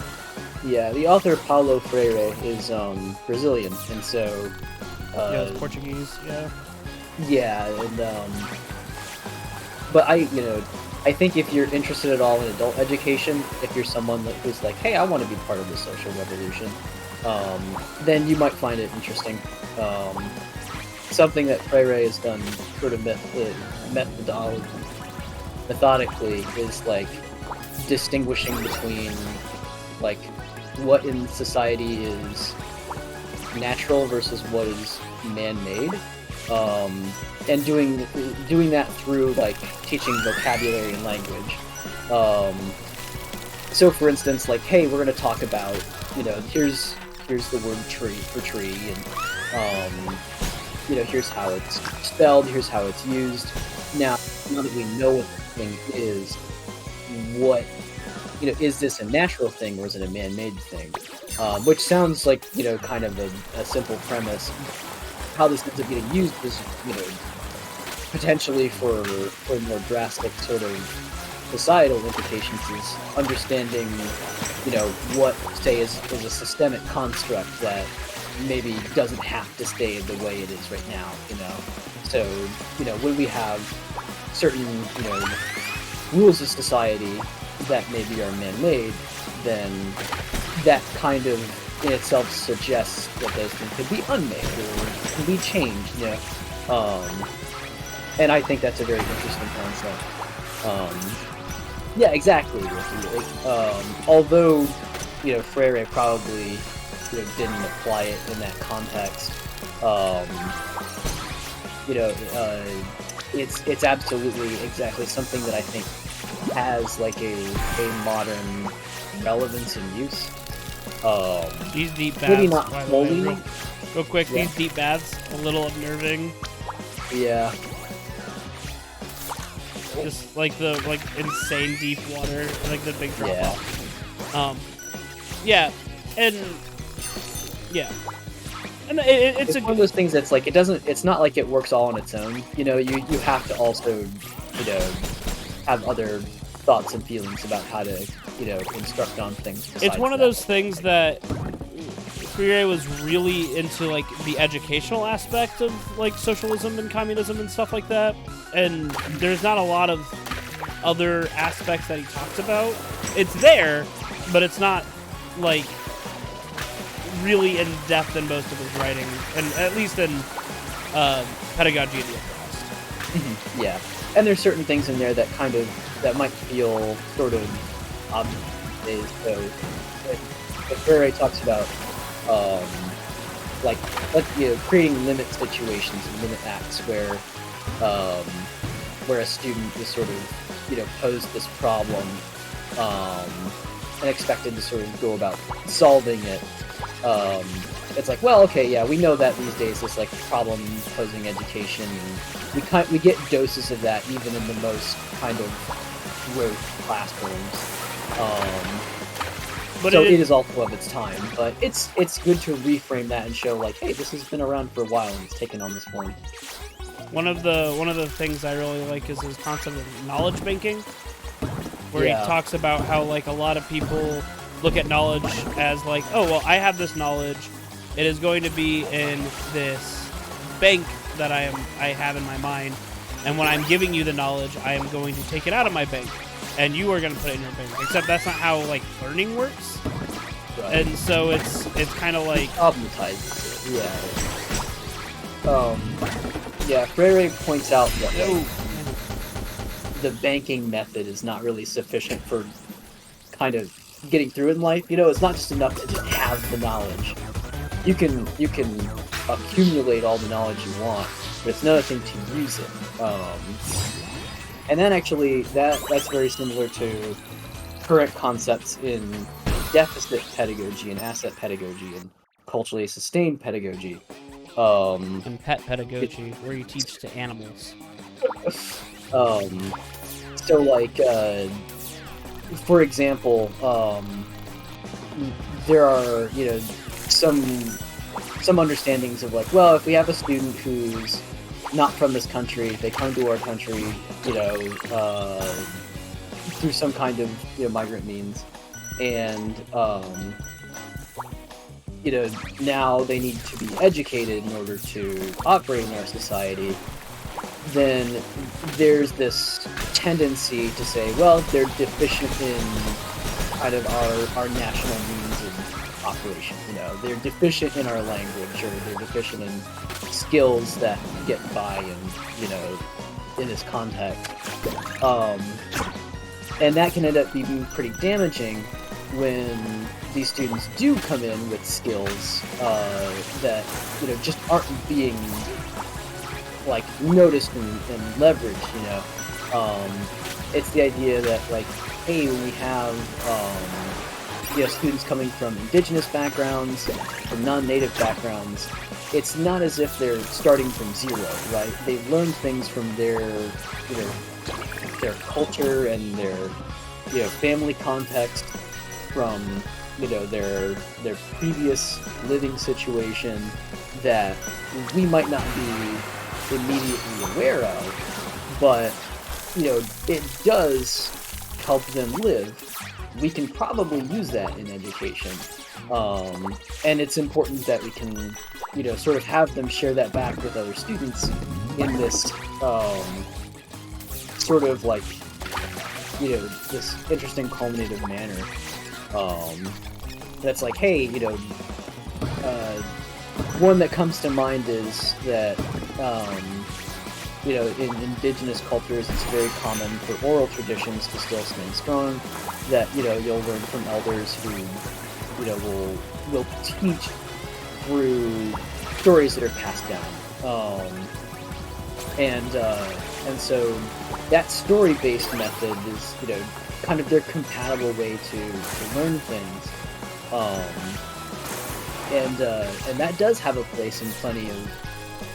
Yeah, the author Paulo Freire is Brazilian, and so Yeah, it's Portuguese. Yeah. yeah, and but I think if you're interested at all in adult education, if you're someone who's like, hey, I want to be part of the social revolution, then you might find it interesting. Something that Freire has done sort of methodically is like distinguishing between like what in society is natural versus what is man-made, and doing that through like teaching vocabulary and language. So for instance, like, hey, we're going to talk about, here's the word tree, and here's how it's spelled, here's how it's used. Now that we know what the thing is, is this a natural thing or is it a man-made thing? Which sounds like, kind of a simple premise. How this ends up getting used is, potentially for more drastic sort of societal implications is understanding, what, say, is a systemic construct that maybe doesn't have to stay the way it is right now, So, when we have certain, rules of society that maybe are man-made, then that kind of in itself suggests that those things could be unmade or can be changed, and I think that's a very interesting concept. Yeah, exactly. Although, Freire probably didn't apply it in that context, it's absolutely exactly something that I think has like a modern relevance and use. These deep baths, maybe not by the way, fully. real quick, Yeah. these deep baths, a little unnerving. Yeah. Just like the insane deep water, like the big drop Yeah. off. Yeah, and yeah, and it's It's one of those things that's like it's not like it works all on its own. You have to also, have other thoughts and feelings about how to, instruct on things. It's one of those things that Freire was really into, like the educational aspect of like socialism and communism and stuff like that, and there's not a lot of other aspects that he talks about. It's there, but it's not like really in depth in most of his writing, and at least in Pedagogy of the Oppressed. Yeah, and there's certain things in there that that might feel sort of obvious. So, if Freire talks about creating limit situations and limit acts where a student is sort of posed this problem and expected to sort of go about solving it. It's like, well, okay, yeah, we know that these days this like problem posing education, and we get doses of that even in the most kind of rote classrooms. But so it is also of its time, but it's good to reframe that and show like, hey, this has been around for a while and it's taken on this point. One of the things I really like is his concept of knowledge banking, where he talks about how like a lot of people look at knowledge as like, oh well, I have this knowledge, it is going to be in this bank that I have in my mind, and when I'm giving you the knowledge, I am going to take it out of my bank, and you are going to put it in your bank. Except that's not how like learning works, Right. and so it's kind of like Problematizes it. Yeah. Freire points out that the banking method is not really sufficient for kind of getting through in life. It's not just enough to just have the knowledge. You can accumulate all the knowledge you want, but it's another thing to use it. And then actually, that's very similar to current concepts in deficit pedagogy and asset pedagogy and culturally sustained pedagogy. in pet pedagogy, where you teach to animals. So, like, for example, there are, you know, some understandings of like, well, if we have a student who's not from this country, they come to our country, you know, through some kind of, you know, migrant means, and you know, now they need to be educated in order to operate in our society. Then there's this tendency to say, well, they're deficient in kind of our national means of operation. You know, they're deficient in our language, or they're deficient in skills that get by in, you know, in this context. And that can end up being pretty damaging when these students do come in with skills that, you know, just aren't being like noticed and leveraged, you know. It's the idea that, like, hey, we have you know, students coming from indigenous backgrounds, from non-native backgrounds. It's not as if they're starting from zero, right? They learn things from their, you know, their culture and their, you know, family context, from, you know, their previous living situation that we might not be immediately aware of, but, you know, it does help them live. We can probably use that in education, and it's important that we can, you know, sort of have them share that back with other students in this sort of like, you know, this interesting culminative manner. That's like, hey, you know, one that comes to mind is that, you know, in indigenous cultures, it's very common for oral traditions to still stand strong. That, you know, you'll learn from elders who, you know, will teach through stories that are passed down. And so that story-based method is, you know, kind of their compatible way to learn things. And that does have a place in plenty of,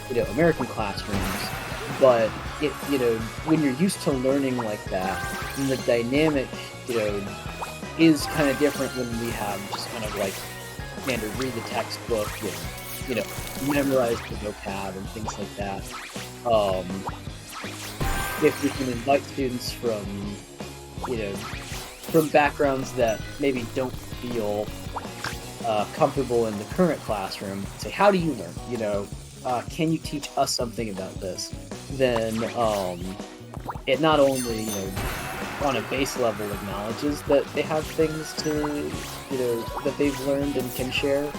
you know, American classrooms, but it, you know, when you're used to learning like that, then the dynamic, you know, is kind of different when we have just kind of like standard read the textbook and, you know, memorize the vocab and things like that. If we can invite students from, you know, from backgrounds that maybe don't feel comfortable in the current classroom, say, how do you learn? You know, can you teach us something about this? Then it not only, you know, on a base level acknowledges that they have things to, you know, that they've learned and can share,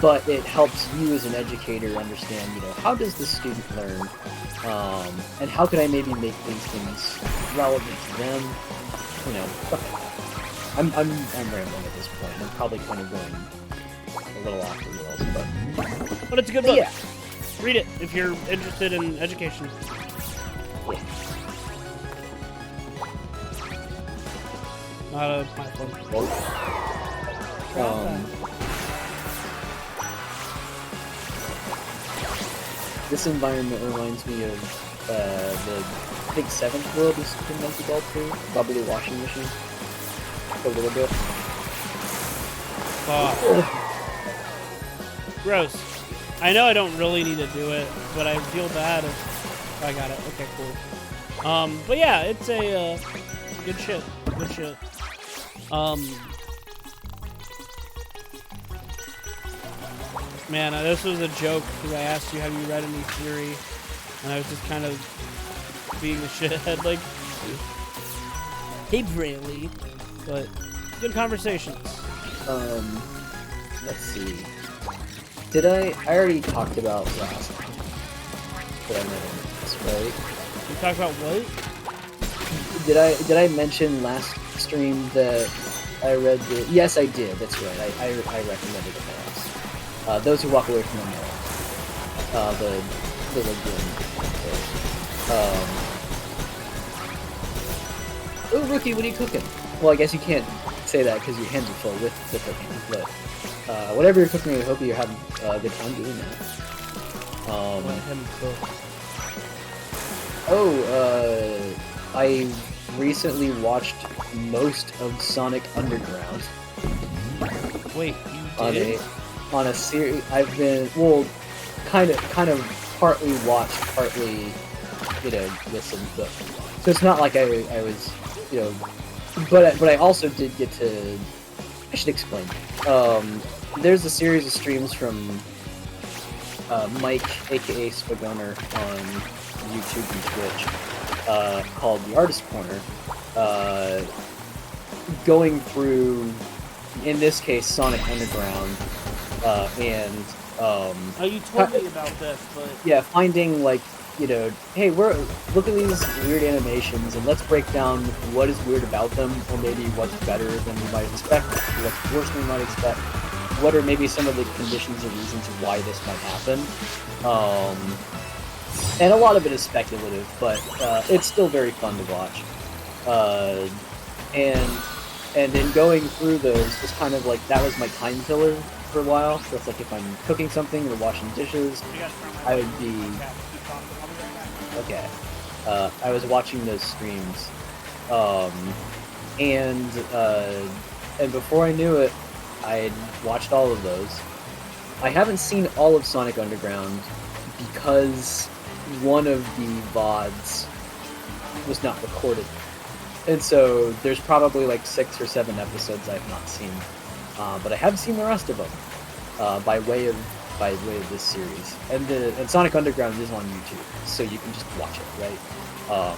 but it helps you as an educator understand, you know, how does the student learn, and how can I maybe make these things relevant to them, you know. I'm rambling at this point. I'm probably kind of going a little off the rails, But it's a good book. yeah. Read it if you're interested in education. Yeah. Not a platform. This environment reminds me of the, I think, 7th World is Super Monkey Ball 2, Bubbly Washing Machine. A little bit. Gross. I know I don't really need to do it, but I feel bad if I got it. Okay, cool. But yeah, it's a good shit. Good shit. Man, this was a joke because I asked you, have you read any theory? And I was just kind of being a shithead, like, hey, Braley. But good conversations. Let's see. Did I already talked about last time. Did I mention this, right? You talked about what? Did I mention last stream that I read the... Yes, I did. That's right. I recommended it last. Those who walk away from the Morals. The Lagoon. Oh, Rookie, what are you cooking? Well, I guess you can't say that because your hands are full with the cooking, but whatever you're cooking, I hope you're having a good time doing that. I recently watched most of Sonic Underground Wait, you on did? a series. I've been kind of partly watched, partly listened. But so it's not like I was but I also did get to. I should explain. There's a series of streams from Mike, aka Spagoner, on YouTube and Twitch, called The Artist Corner, going through, in this case, Sonic Underground, and Oh, you told me about this, but yeah, finding like, hey, look at these weird animations, and let's break down what is weird about them, or maybe what's better than we might expect, what's worse than we might expect, what are maybe some of the conditions or reasons why this might happen. And a lot of it is speculative, but it's still very fun to watch. And in going through those, was kind of like, that was my time filler for a while. So it's like if I'm cooking something or washing dishes, I would be... Okay. I was watching those streams. And before I knew it, I had watched all of those. I haven't seen all of Sonic Underground because one of the VODs was not recorded. And so there's probably like 6 or 7 episodes I've not seen. But I have seen the rest of them by way of this series. And Sonic Underground is on YouTube, so you can just watch it, right?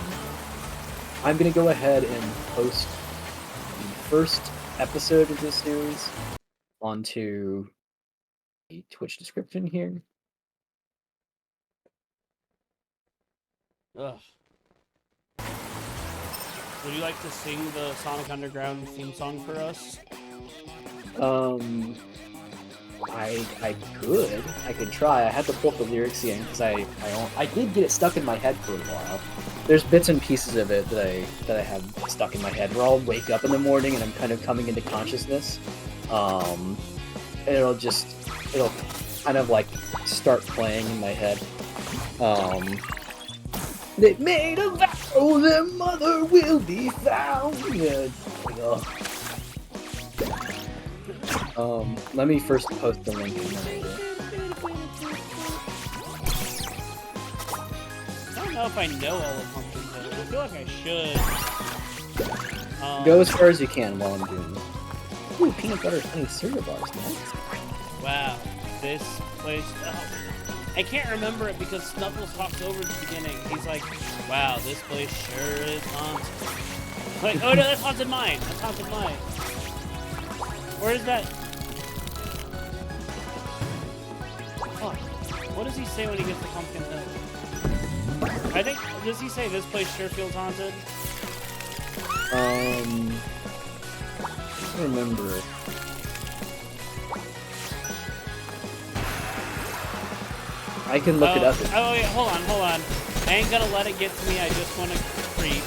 I'm gonna go ahead and post the first episode of this series onto the Twitch description here. ugh. Would you like to sing the Sonic Underground theme song for us? I could try. I had to pull up the lyrics again because I did get it stuck in my head for a while. There's bits and pieces of it that I have stuck in my head where I'll wake up in the morning and I'm kind of coming into consciousness. And it'll kind of like start playing in my head. They made a vow, their mother will be found. Yeah, like, let me first post the link. I don't know if I know all of Pumpkinhead. I feel like I should. Go as far as you can while I'm doing this. Ooh, peanut butter honey cereal bars, nice. Wow, this place. Oh, I can't remember it because Snuffles talks over at the beginning. He's like, "Wow, this place sure is haunted." Like, oh no, that's Haunted Mine. That's Haunted Mine. Where is that? Fuck. What does he say when he gets the pumpkin head? I think, does he say this place sure feels haunted? I don't remember. I can look it up. Oh, wait, hold on. I ain't gonna let it get to me, I just wanna creep.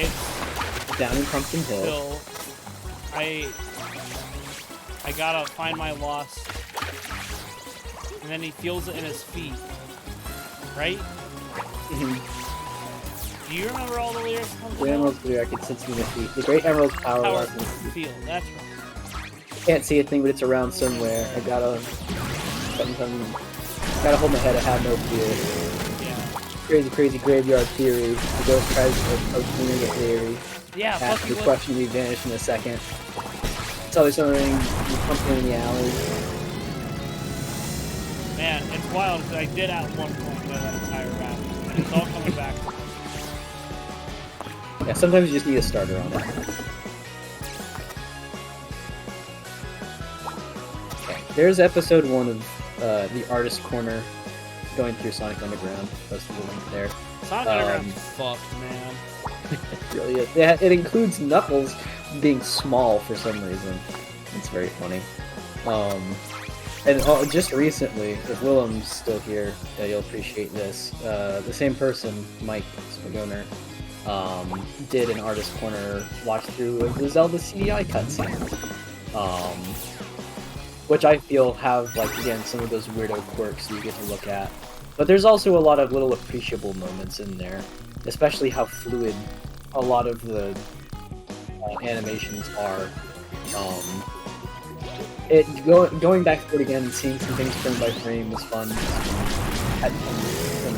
It's down in Pumpkin Hill. still, I gotta find my lost, and then he feels it in his feet, right? Do you remember all the lyrics? The Emerald's blue, I can sense me in the feet. The Great Emerald's power lies in the Feel, that's right. Can't see a thing, but it's around somewhere. I gotta hold my head. I have no fear. Yeah. Crazy, crazy graveyard theory. The ghost tries to clearing a theory. Yeah, Ask the question, we vanish in a second. It's always something. You pumpkin in the alley. Man, it's wild because I did at one point know that entire rap, and it's all coming back. Yeah, sometimes you just need a starter on it. Okay, there's episode 1 of the Artist Corner, going through Sonic Underground. Posted the link there. Sonic Underground's fucked, man. It really is. Yeah, it includes Knuckles being small for some reason. It's very funny. And just recently, if Willem's still here, you'll appreciate this. The same person, Mike Spagoner, did an Artist Corner watch through of the Zelda CDI cutscenes. which I feel have, like, again, some of those weirdo quirks that you get to look at. But there's also a lot of little appreciable moments in there, especially how fluid a lot of the animations are. Going back to it again and seeing some things frame by frame was fun. Had some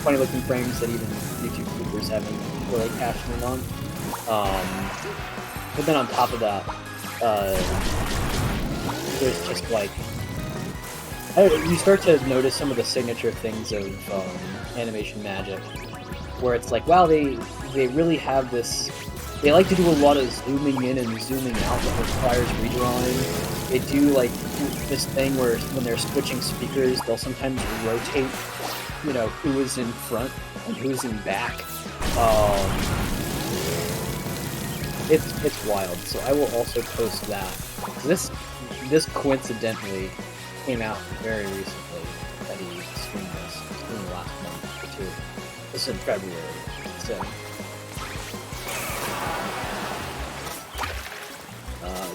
funny looking frames that even YouTube creators haven't really cashed in on. But then on top of that, there's just like you start to notice some of the signature things of animation magic, where it's like, wow, they really have this. They like to do a lot of zooming in and zooming out that requires redrawing. They do like this thing where when they're switching speakers, they'll sometimes rotate, you know, who is in front and who's in back. It's wild. So I will also post that. This coincidentally came out very recently that he streamed this. It's been the last month or two. This is in February. So.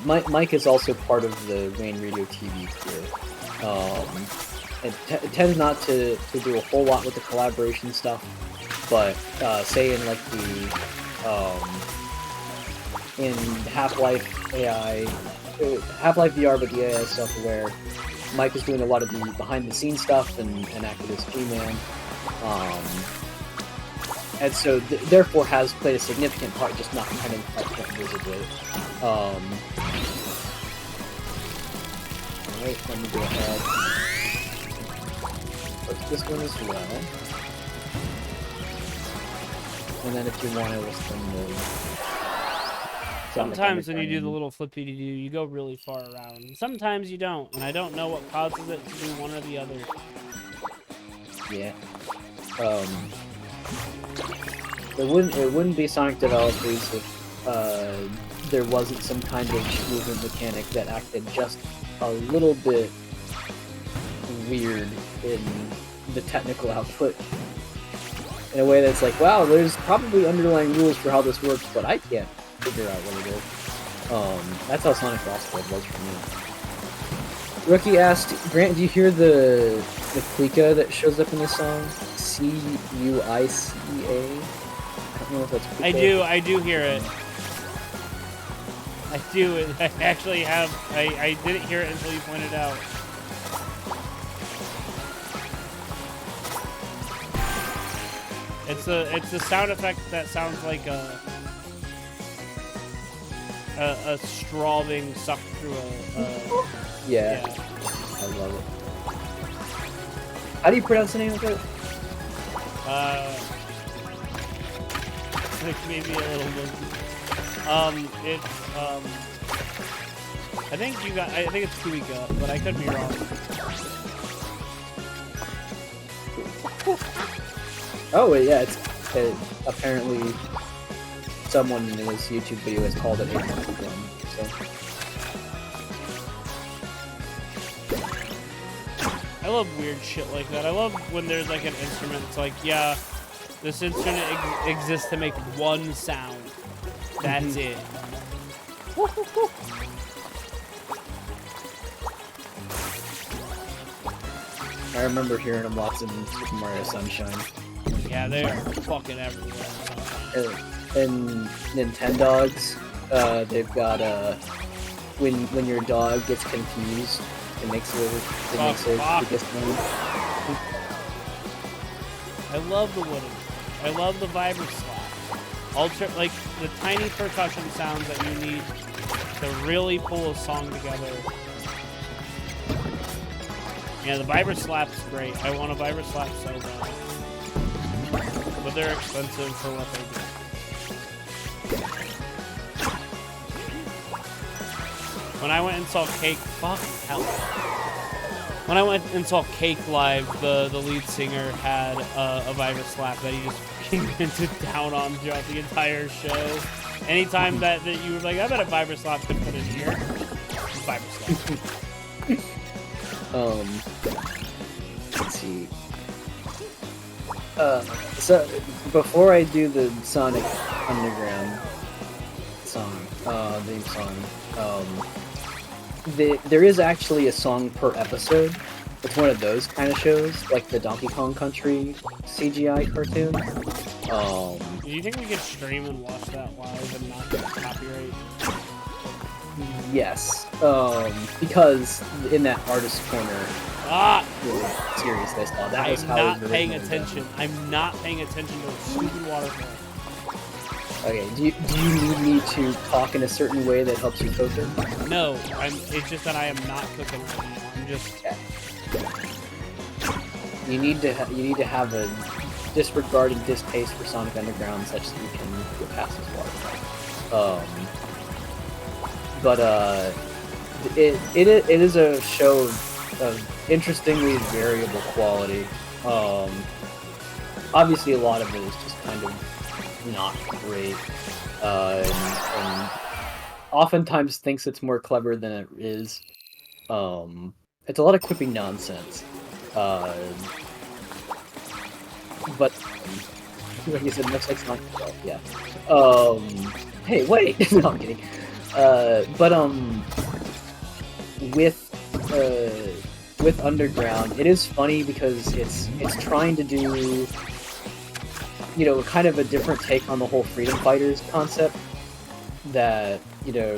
Mike is also part of the Wayne Radio TV crew. It tends not to do a whole lot with the collaboration stuff, but say in like the in Half-Life AI, Half-Life VR, but the AI stuff where Mike is doing a lot of the behind-the-scenes stuff and acted as G-Man. And so, therefore, has played a significant part, just not kind of visibly. Alright, let me go ahead. Post this one as well. And then if you want to listen to sometimes when you do the little flippy do, you go really far around. Sometimes you don't, and I don't know what causes it to do one or the other. Yeah. It wouldn't be Sonic developers if there wasn't some kind of movement mechanic that acted just a little bit weird in the technical output. In a way that's like, wow, there's probably underlying rules for how this works, but I can't figure out what it is. That's how Sonic Lost World was for me. Rookie asked, Grant, do you hear the clica that shows up in the song? C-U-I-C-A? I don't know if that's clica. I do hear it. I do. I actually have. I didn't hear it until you pointed out. It's a sound effect that sounds like a straw being sucked through a yeah. I love it. How do you pronounce the name of it? Like maybe a little bit. It's I think it's Kuika, but I could be wrong. Oh yeah, it's apparently someone in his YouTube video has called it 811. So. I love weird shit like that. I love when there's like an instrument. It's like, yeah, this instrument exists to make one sound. That's it. I remember hearing them lots in Super Mario Sunshine. Yeah, they are fucking everywhere. And Nintendogs, they've got when your dog gets confused, it makes a biggest noise. I love the wooden. I love the vibra slap. Like the tiny percussion sounds that you need to really pull a song together. Yeah, the vibra slap's great. I want a vibra slap so bad. But they're expensive for what they do. When I went and saw Cake, When I went and saw Cake live, the lead singer had a vibra slap that he just vented down on throughout the entire show. Anytime that you were like, I bet a vibra slap could put in here. Vibra slap. Let's see. So before I do the Sonic Underground song, theme song, there is actually a song per episode. It's one of those kind of shows, like the Donkey Kong Country CGI cartoon. Do you think we could stream and watch that live and not get copyright? Yes, because in that artist corner series I saw, that was I'm how not it was paying originally attention. done. I'm not paying attention to a stupid waterfall. Okay, do you need me to talk in a certain way that helps you focus? No, it's just that I am not cooking right now. I'm just. You need to have a disregard and distaste for Sonic Underground such that you can get past this waterfall. But it is a show of interestingly variable quality. Obviously, a lot of it is just kind of not great, and oftentimes thinks it's more clever than it is. It's a lot of quipping nonsense. But like you said, much like Sonic, yeah. Hey, wait! No, I'm kidding. With Underground, it is funny because it's trying to do, you know, kind of a different take on the whole freedom fighters concept that, you know,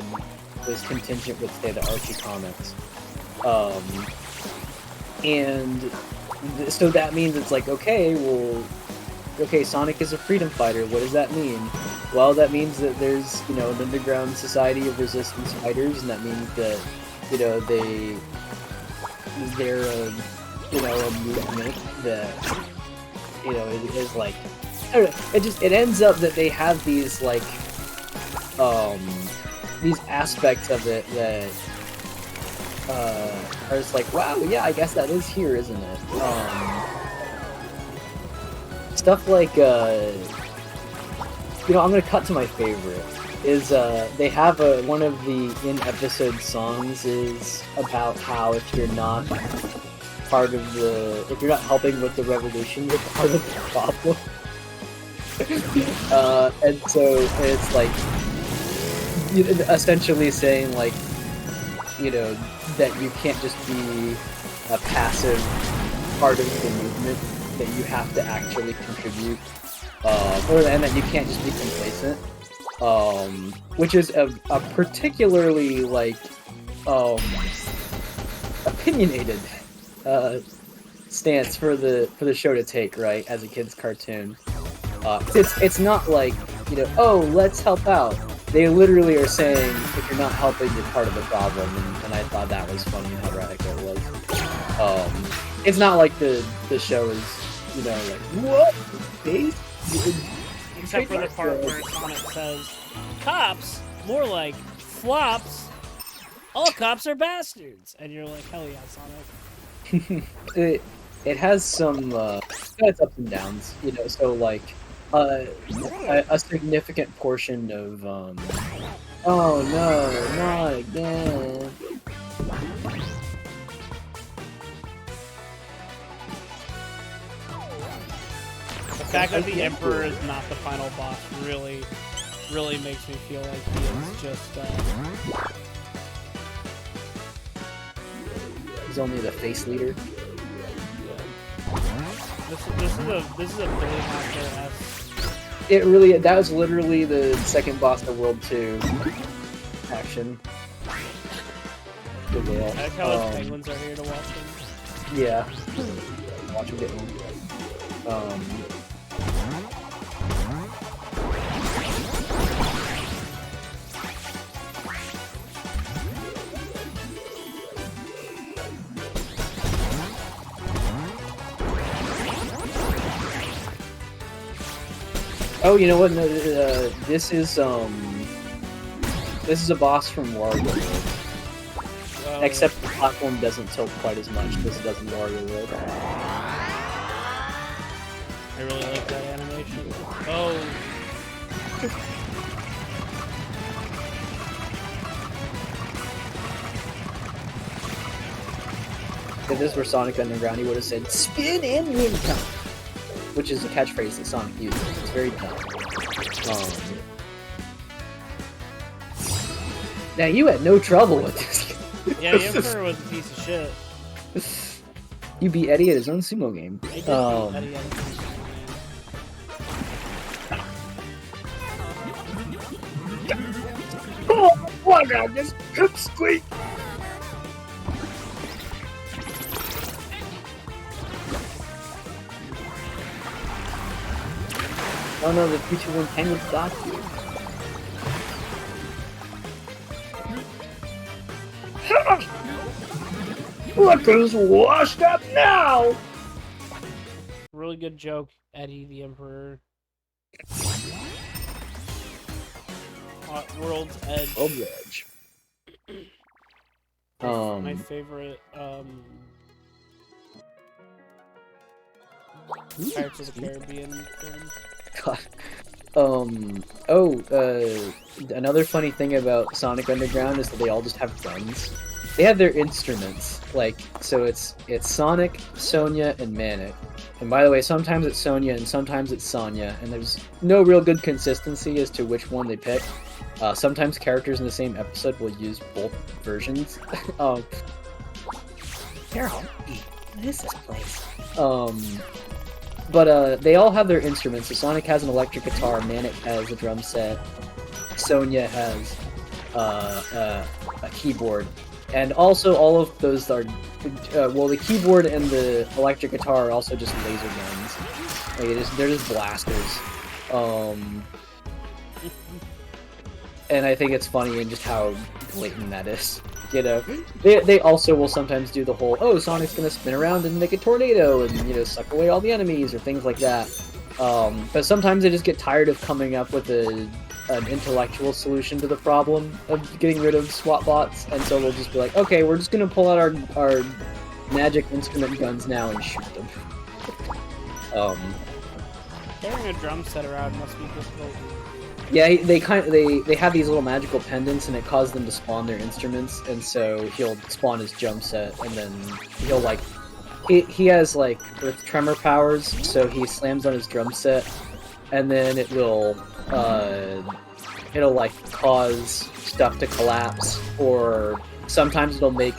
was contingent with, say, the Archie comics. So that means it's like, okay, Sonic is a freedom fighter. What does that mean? Well, that means that there's, you know, an underground society of resistance fighters, and that means that, you know, they're a movement that, you know, is like, I don't know, it ends up that they have these, like, these aspects of it that are just like, wow, yeah, I guess that is here, isn't it? Stuff like, you know, I'm gonna cut to my favorite. Is they have one of the in-episode songs is about how if you're not helping with the revolution, you're part of the problem. And so it's like, essentially saying, like, you know, that you can't just be a passive part of the movement, that you have to actually contribute, and that you can't just be complacent. Which is a particularly, like, opinionated stance for the show to take, right, as a kid's cartoon. It's not like, you know, oh, let's help out. They literally are saying, if you're not helping, you're part of the problem, and I thought that was funny how radical it was. It's not like the show is, you know, like, what? Except for the part where Sonic says, cops? More like flops. All cops are bastards. And you're like, hell yeah, Sonic. It has some its ups and downs, you know, so like a significant portion of oh no, not again. The fact that the Emperor is not the final boss really makes me feel like he is just he's only the face leader. This is a Billy Master-esque. That was literally the second boss of World 2 action. The whale. I like how his penguins are here to watch him. Yeah. Watch him get one. Oh, you know what? No, this is a boss from Wario World. Except the platform doesn't tilt quite as much as it does in Wario World. I really like that animation. Oh. If this were Sonic Underground, he would have said, "Spin and win time," which is a catchphrase that Sonic uses. It's very dumb. Now, you had no trouble with this. Yeah, the Emperor was a piece of shit. You beat Eddie at his own sumo game. I did beat Eddie at his own Oh, my God, this pipsqueak! Oh no, the 3-2-1 Penguin got you. Look who's washed up now! Really good joke, Eddie the Emperor. World's Edge. Edge. My favorite, Pirates of the Caribbean film. God. Another funny thing about Sonic Underground is that they all just have guns. They have their instruments, like, so it's Sonic, Sonia, and Manic. And by the way, sometimes it's Sonia and sometimes it's Sonya, and there's no real good consistency as to which one they pick. Sometimes characters in the same episode will use both versions. Carol, what is this place? But they all have their instruments. So Sonic has an electric guitar, Manic has a drum set, Sonya has a keyboard, and also all of those are well, the keyboard and the electric guitar are also just laser guns. Like they're just blasters. And I think it's funny in just how blatant that is. You know, they also will sometimes do the whole, oh, Sonic's gonna spin around and make a tornado and, you know, suck away all the enemies or things like that. But sometimes they just get tired of coming up with an intellectual solution to the problem of getting rid of SWAT bots, and so they'll just be like, okay, we're just gonna pull out our magic instrument guns now and shoot them. Carrying a drum set around must be difficult. Yeah, they have these little magical pendants, and it causes them to spawn their instruments. And so he'll spawn his drum set, and then he'll like he has like earth tremor powers. So he slams on his drum set, and then it'll like cause stuff to collapse, or sometimes it'll make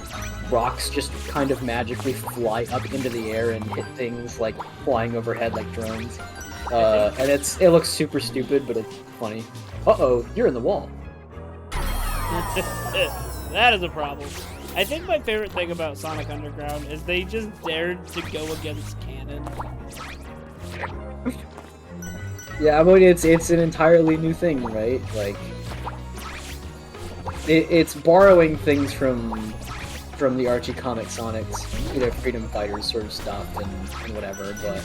rocks just kind of magically fly up into the air and hit things like flying overhead like drones. And it looks super stupid, but it's funny. Uh-oh, you're in the wall. That is a problem. I think my favorite thing about Sonic Underground is they just dared to go against canon. Yeah, I mean, it's an entirely new thing, right? Like, it's borrowing things from the Archie comic Sonics, you know, Freedom Fighters sort of stuff and whatever, but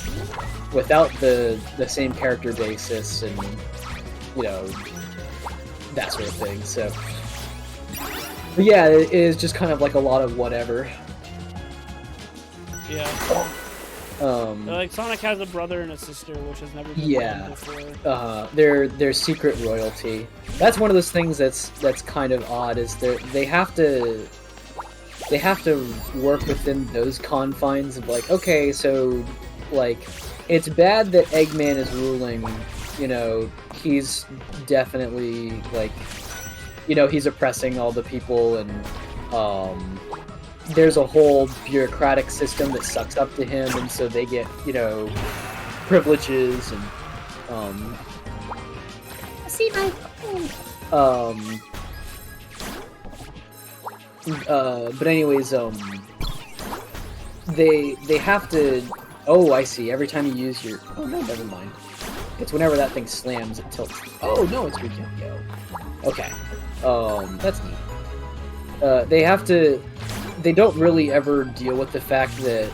without the same character basis and, you know, that sort of thing. So, but yeah, it is just kind of like a lot of whatever. Yeah. Like Sonic has a brother and a sister, which has never been done before. They're secret royalty. That's one of those things that's kind of odd. Is they have to work within those confines of like, okay, so like it's bad that Eggman is ruling. You know, he's definitely like, you know, he's oppressing all the people, and there's a whole bureaucratic system that sucks up to him, and so they get, you know, privileges and See my but anyways, they have to. Oh, I see. Every time you use your. Oh no, never mind. It's whenever that thing slams, it tilts. Oh no, it's weekend. Yo. Okay. That's neat. They have to. They don't really ever deal with the fact that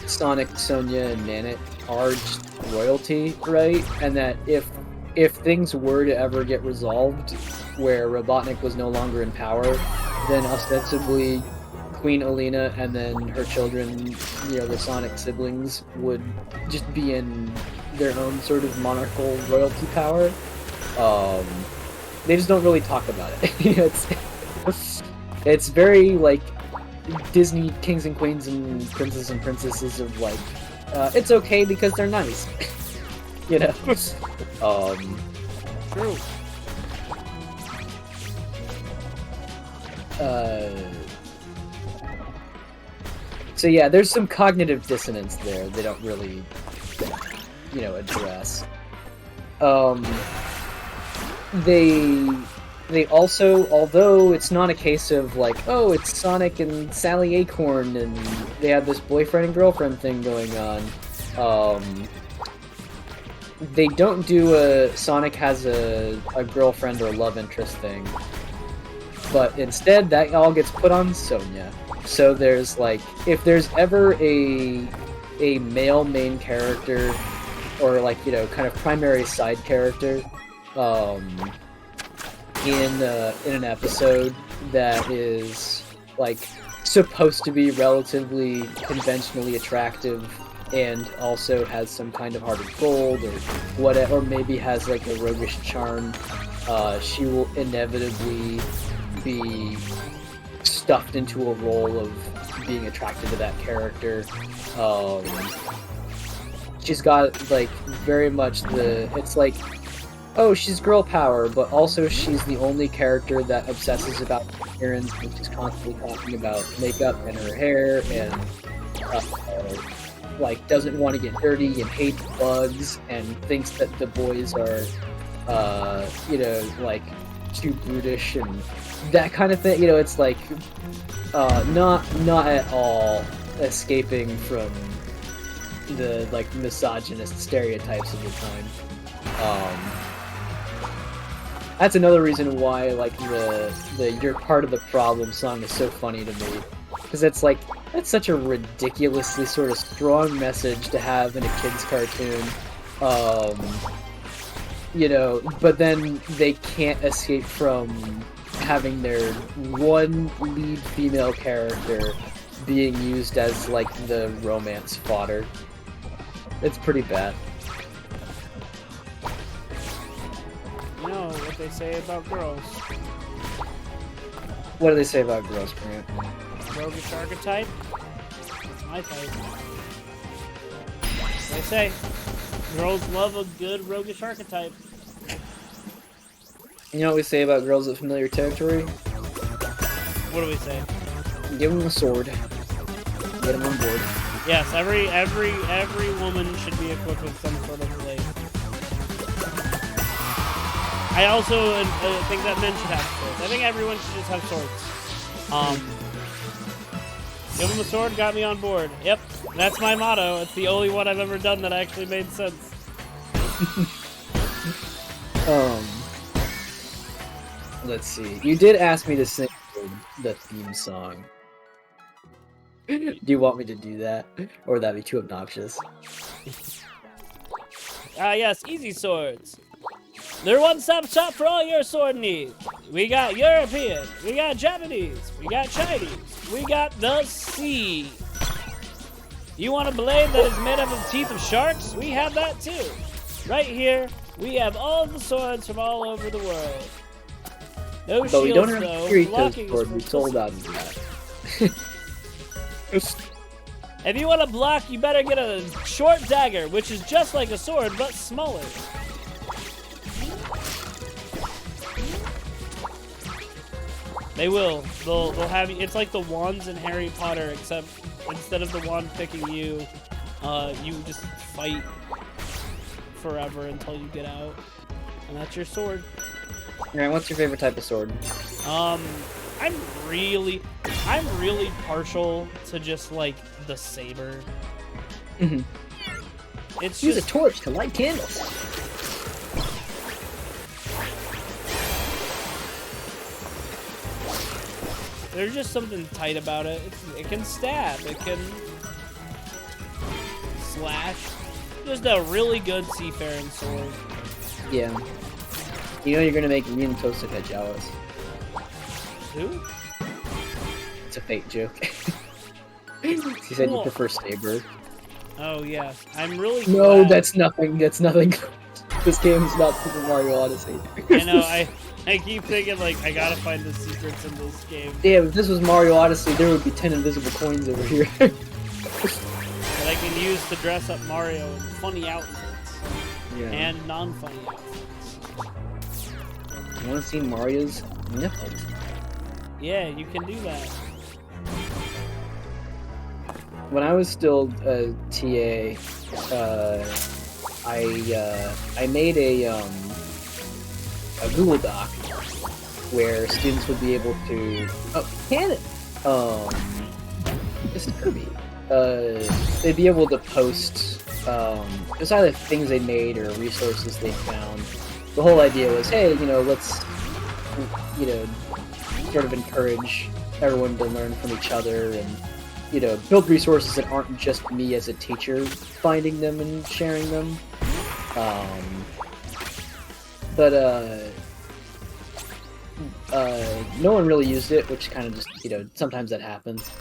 Sonic, Sonya, and Manic are just royalty, right? And that if things were to ever get resolved, where Robotnik was no longer in power, then ostensibly Queen Alina and then her children, you know, the Sonic siblings, would just be in their own sort of monarchical royalty power. They just don't really talk about it. It's very like Disney kings and queens and princes and princesses of like, it's okay because they're nice. You know? True. So yeah, there's some cognitive dissonance there they don't really, you know, address. They also, although it's not a case of like, oh, it's Sonic and Sally Acorn and they have this boyfriend and girlfriend thing going on, they don't do a Sonic has a girlfriend or love interest thing. But instead, that all gets put on Sonya. So there's like, if there's ever a male main character, or like, you know, kind of primary side character, in an episode that is like supposed to be relatively conventionally attractive and also has some kind of heart of gold or whatever, or maybe has like a roguish charm, she will inevitably be stuffed into a role of being attracted to that character. She's got like very much it's like, oh, she's girl power, but also she's the only character that obsesses about appearance and she's constantly talking about makeup and her hair and like doesn't want to get dirty and hates bugs and thinks that the boys are you know, like too brutish and that kind of thing. You know, it's like not at all escaping from the like misogynist stereotypes of the time. That's another reason why like the "you're part of the problem" song is so funny to me, because it's like that's such a ridiculously sort of strong message to have in a kids cartoon. You know, but then they can't escape from having their one lead female character being used as like the romance fodder. It's pretty bad. You know what they say about girls. What do they say about girls, Grant? Roguish archetype? That's my type. They say girls love a good roguish archetype. You know what we say about girls at Familiar Territory? What do we say? Give them a sword. Get them on board. Yes, every woman should be equipped with some sort of blade. I also think that men should have swords. I think everyone should just have swords. Give them a sword, got me on board. Yep, that's my motto. It's the only one I've ever done that actually made sense. Let's see. You did ask me to sing the theme song. Do you want me to do that? Or would that be too obnoxious? Yes, easy swords. They're one-stop shop for all your sword needs. We got European, we got Japanese, we got Chinese, we got the sea. You want a blade that is made up of teeth of sharks? We have that too. Right here, we have all the swords from all over the world. No But shields, we don't have though. Kirito's Blocking is sword. for We sold out of that. If you want to block, you better get a short dagger, which is just like a sword, but smaller. They will. They'll have you. It's like the wands in Harry Potter, except instead of the wand picking you, you just fight forever until you get out, and that's your sword. Alright, what's your favorite type of sword? I'm really partial to just like the saber. Mhm. It's Use just a torch to light candles. there's just something tight about it. It can stab. It can slash. Just a really good seafaring sword. Yeah. You know you're gonna make me and Tosaka jealous. Who? It's a fake joke. He said you Cool. prefer saber. Oh yeah, I'm really No, glad. that's nothing. That's nothing. This game is not Super Mario Odyssey. I know. I keep thinking like I gotta find the secrets in this game Yeah, if this was Mario Odyssey, there would be 10 invisible coins over here. that I can use to dress up Mario in funny outfits Yeah. and non-funny outfits. You want to see Mario's nipples? Yeah, you can do that. when I was still a TA, I made a Google Doc where students would be able to this is Kirby. They'd be able to post just either things they made or resources they found. The whole idea was, hey, let's sort of encourage everyone to learn from each other and build resources that aren't just me as a teacher finding them and sharing them. But no one really used it, which kind of just, sometimes that happens.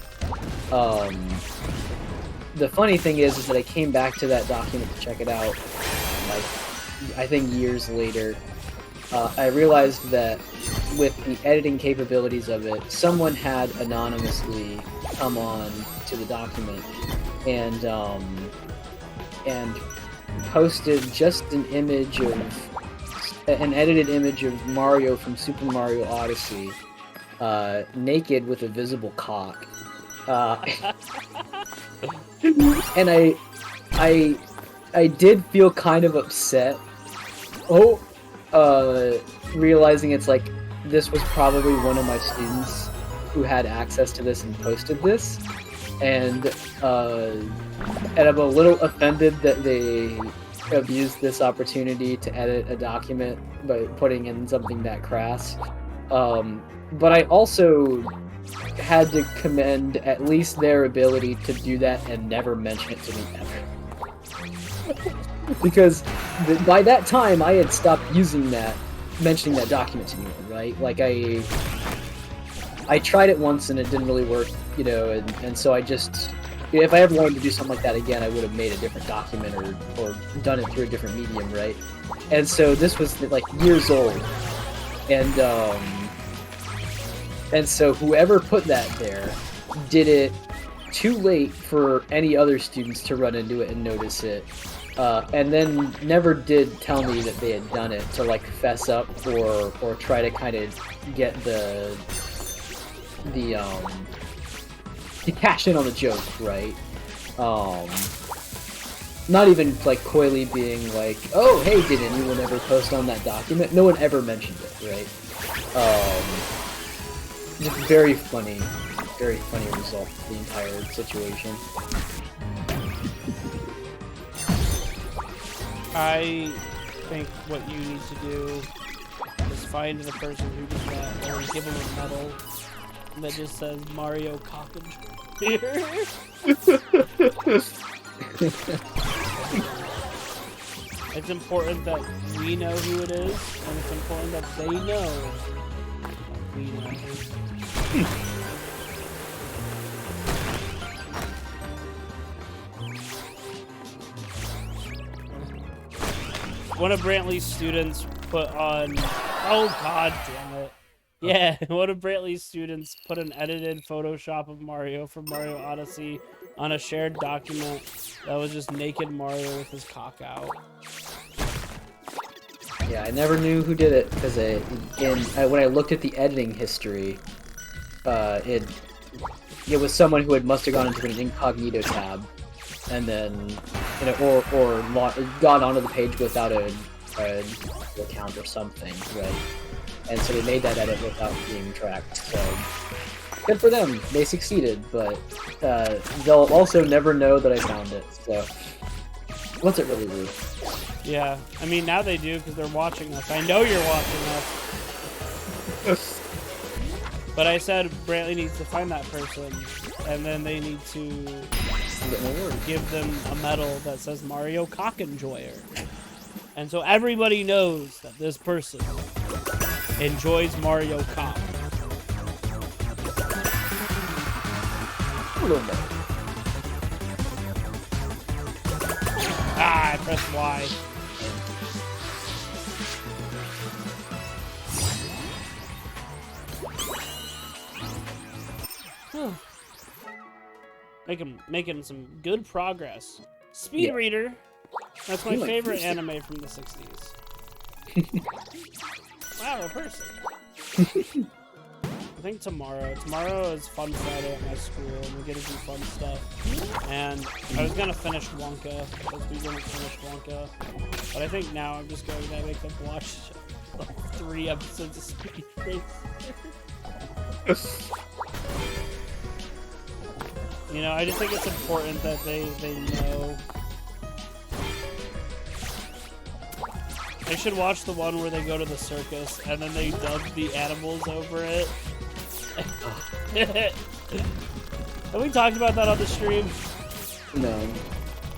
The funny thing is that I came back to that document to check it out, like, I think years later. I realized that with the editing capabilities of it, someone had anonymously come on to the document and posted just an image of an edited image of Mario from Super Mario Odyssey, naked with a visible cock. And I did feel kind of upset. Realizing it's like this was probably one of my students who had access to this and posted this, and I'm a little offended that they abused this opportunity to edit a document by putting in something that crass. But I also had to commend at least their ability to do that and never mention it to me ever. Because by that time, I had stopped mentioning that document to anyone, right? Like, I tried it once and it didn't really work, and so I just, if I ever wanted to do something like that again, I would have made a different document or done it through a different medium, right? And so this was, like, years old, and so whoever put that there did it too late for any other students to run into it and notice it. And then never did tell me that they had done it to, like, fess up or try to kind of get to cash in on the joke, right? Not even, like, coyly being like, oh, hey, did anyone ever post on that document? No one ever mentioned it, right? Just very funny result of the entire situation. I think what you need to do is find the person who did that and give them a medal that just says Mario Cockage here. It's important that we know who it is, and it's important that they know that we know. One of Brantley's students put on... Oh, god damn it. Yeah, one of Brantley's students put an edited Photoshop of Mario from Mario Odyssey on a shared document that was just naked Mario with his cock out. Yeah, I never knew who did it, because when I looked at the editing history, it was someone who must have gone into an incognito tab, and then, or got onto the page without an account or something, right? And so they made that edit without being tracked, so good for them, they succeeded, but they'll also never know that I found it, so what's it really rude? Yeah, I mean, now they do, because they're watching us. I know you're watching us. But I said Brantley needs to find that person, and then they need to give them a medal that says Mario Cock Enjoyer. And so everybody knows that this person enjoys Mario Cock. Ah, I pressed Y. Making some good progress. Speed Reader. That's my favorite anime from the 60s. Wow, a person. I think tomorrow. Tomorrow is Fun Friday at my school, and we get to do fun stuff. And I was gonna finish Wonka, because we didn't finish Wonka. But I think now I'm just going to make them watch 3 episodes of Speed Racer. You know, I just think it's important that they know. They should watch the one where they go to the circus and then they dub the animals over it. Have we talked about that on the stream? No.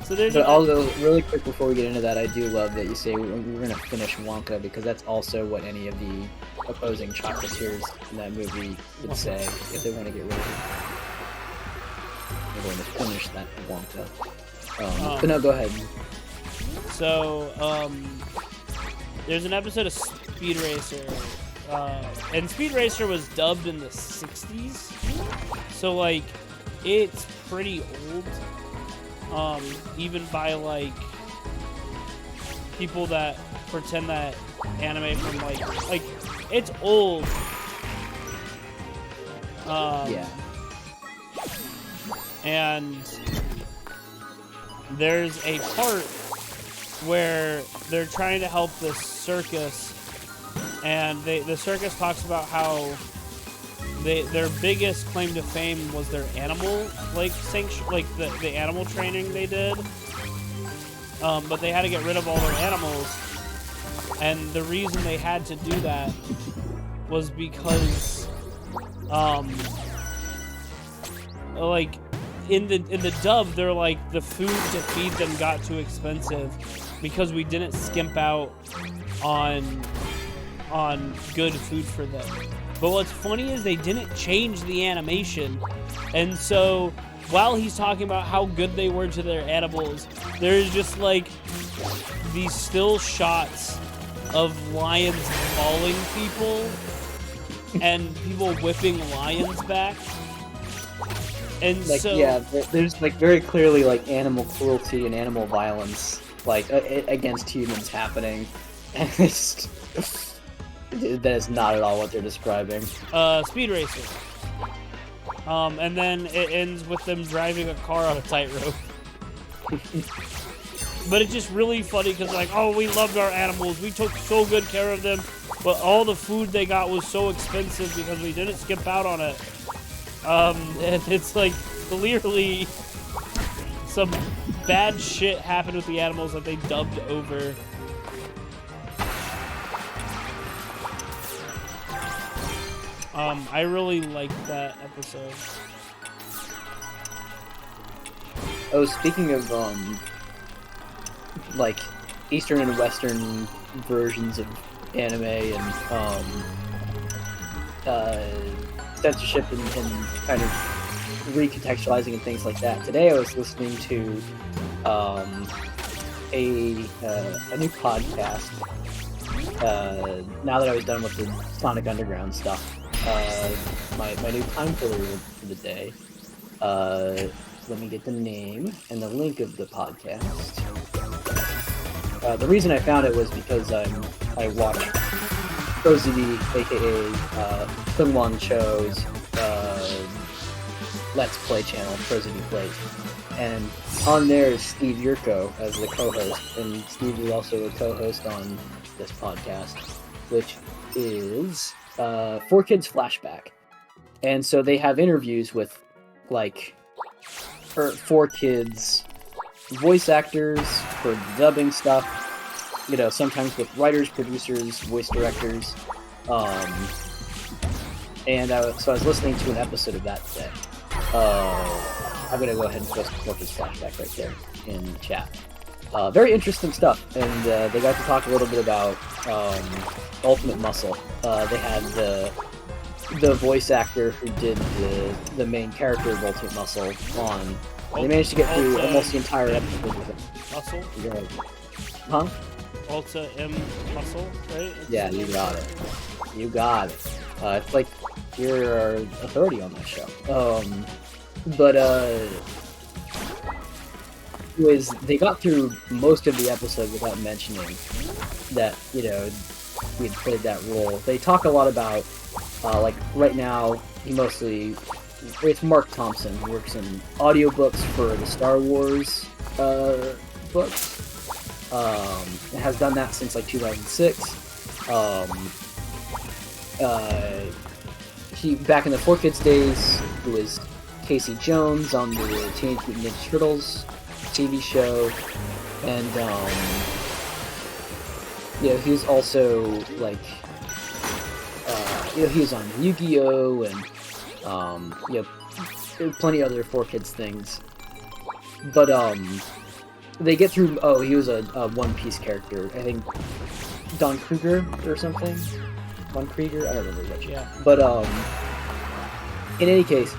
So there's But although, really quick before we get into that, I do love that you say we're going to finish Wonka, because that's also what any of the opposing chocolatiers in that movie would say if they want to get rid of it. They're going to finish that Wonka. But no, go ahead. So, there's an episode of Speed Racer, and Speed Racer was dubbed in the 60s, so, like, it's pretty old, even by, like, people that pretend that anime from, like, it's old. Yeah. And there's a part where they're trying to help this circus, and the circus talks about how their biggest claim to fame was their animal the animal training they did, but they had to get rid of all their animals, and the reason they had to do that was because like in the dub, they're like, the food to feed them got too expensive because we didn't skimp out on good food for them. But what's funny is they didn't change the animation, and so while he's talking about how good they were to their animals, there's just like these still shots of lions mauling people and people whipping lions back. And Like, so, yeah, there's like very clearly like animal cruelty and animal violence like against humans happening, and it's that is not at all what they're describing. Speed Racer. And then it ends with them driving a car on a tightrope. But it's just really funny because, like, oh, we loved our animals, we took so good care of them, but all the food they got was so expensive because we didn't skip out on it. And it's like clearly some bad shit happened with the animals that they dubbed over. I really liked that episode. Oh, speaking of like Eastern and Western versions of anime and censorship and kind of recontextualizing and things like that. Today I was listening to a new podcast. Now that I was done with the Sonic Underground stuff, my new time filler for the day. Let me get the name and the link of the podcast. The reason I found it was because I watch ProZD, aka Kungwon Cho's Let's Play channel, ProZD Plays. And on there is Steve Yurko as the co-host, and Steve is also a co-host on this podcast, which is 4Kids Flashback. And so they have interviews with, like, 4Kids voice actors for dubbing stuff, you know, sometimes with writers, producers, voice directors. And so I was listening to an episode of that today. I'm going to go ahead and post 4Kids Flashback right there in the chat. Very interesting stuff, and they got to talk a little bit about Ultimate Muscle. They had the voice actor who did the main character of Ultimate Muscle on. They managed to get through almost the entire episode with it. Muscle? Huh? Ulta M Muscle, right? Yeah, you got it. You got it. It's like you're our authority on that show. But they got through most of the episode without mentioning that, you know, we had played that role. They talk a lot about Like right now, it's Mark Thompson who works in audiobooks for the Star Wars books. Has done that since like 2006. He back in the 4Kids days, who was Casey Jones on the Teenage Mutant Ninja Turtles TV show, and he was also like he was on Yu-Gi-Oh! And plenty other 4Kids things. But they get through. Oh, he was a One Piece character. I think Don Krieger or something. Don Krieger. I don't remember which. Yeah. But in any case,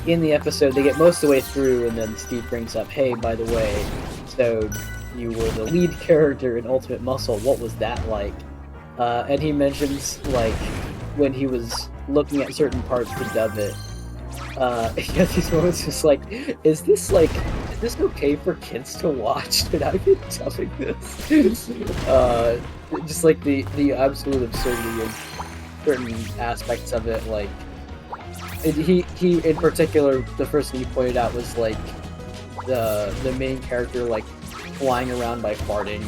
in the episode, they get most of the way through, and then Steve brings up, "Hey, by the way, so you were the lead character in Ultimate Muscle. What was that like?" And he mentions like when he was looking at certain parts to dub it. He has these moments just like, is this okay for kids to watch? Should I be dubbing this? Just like the absolute absurdity of certain aspects of it. Like he in particular, the first thing he pointed out was like the main character like flying around by farting,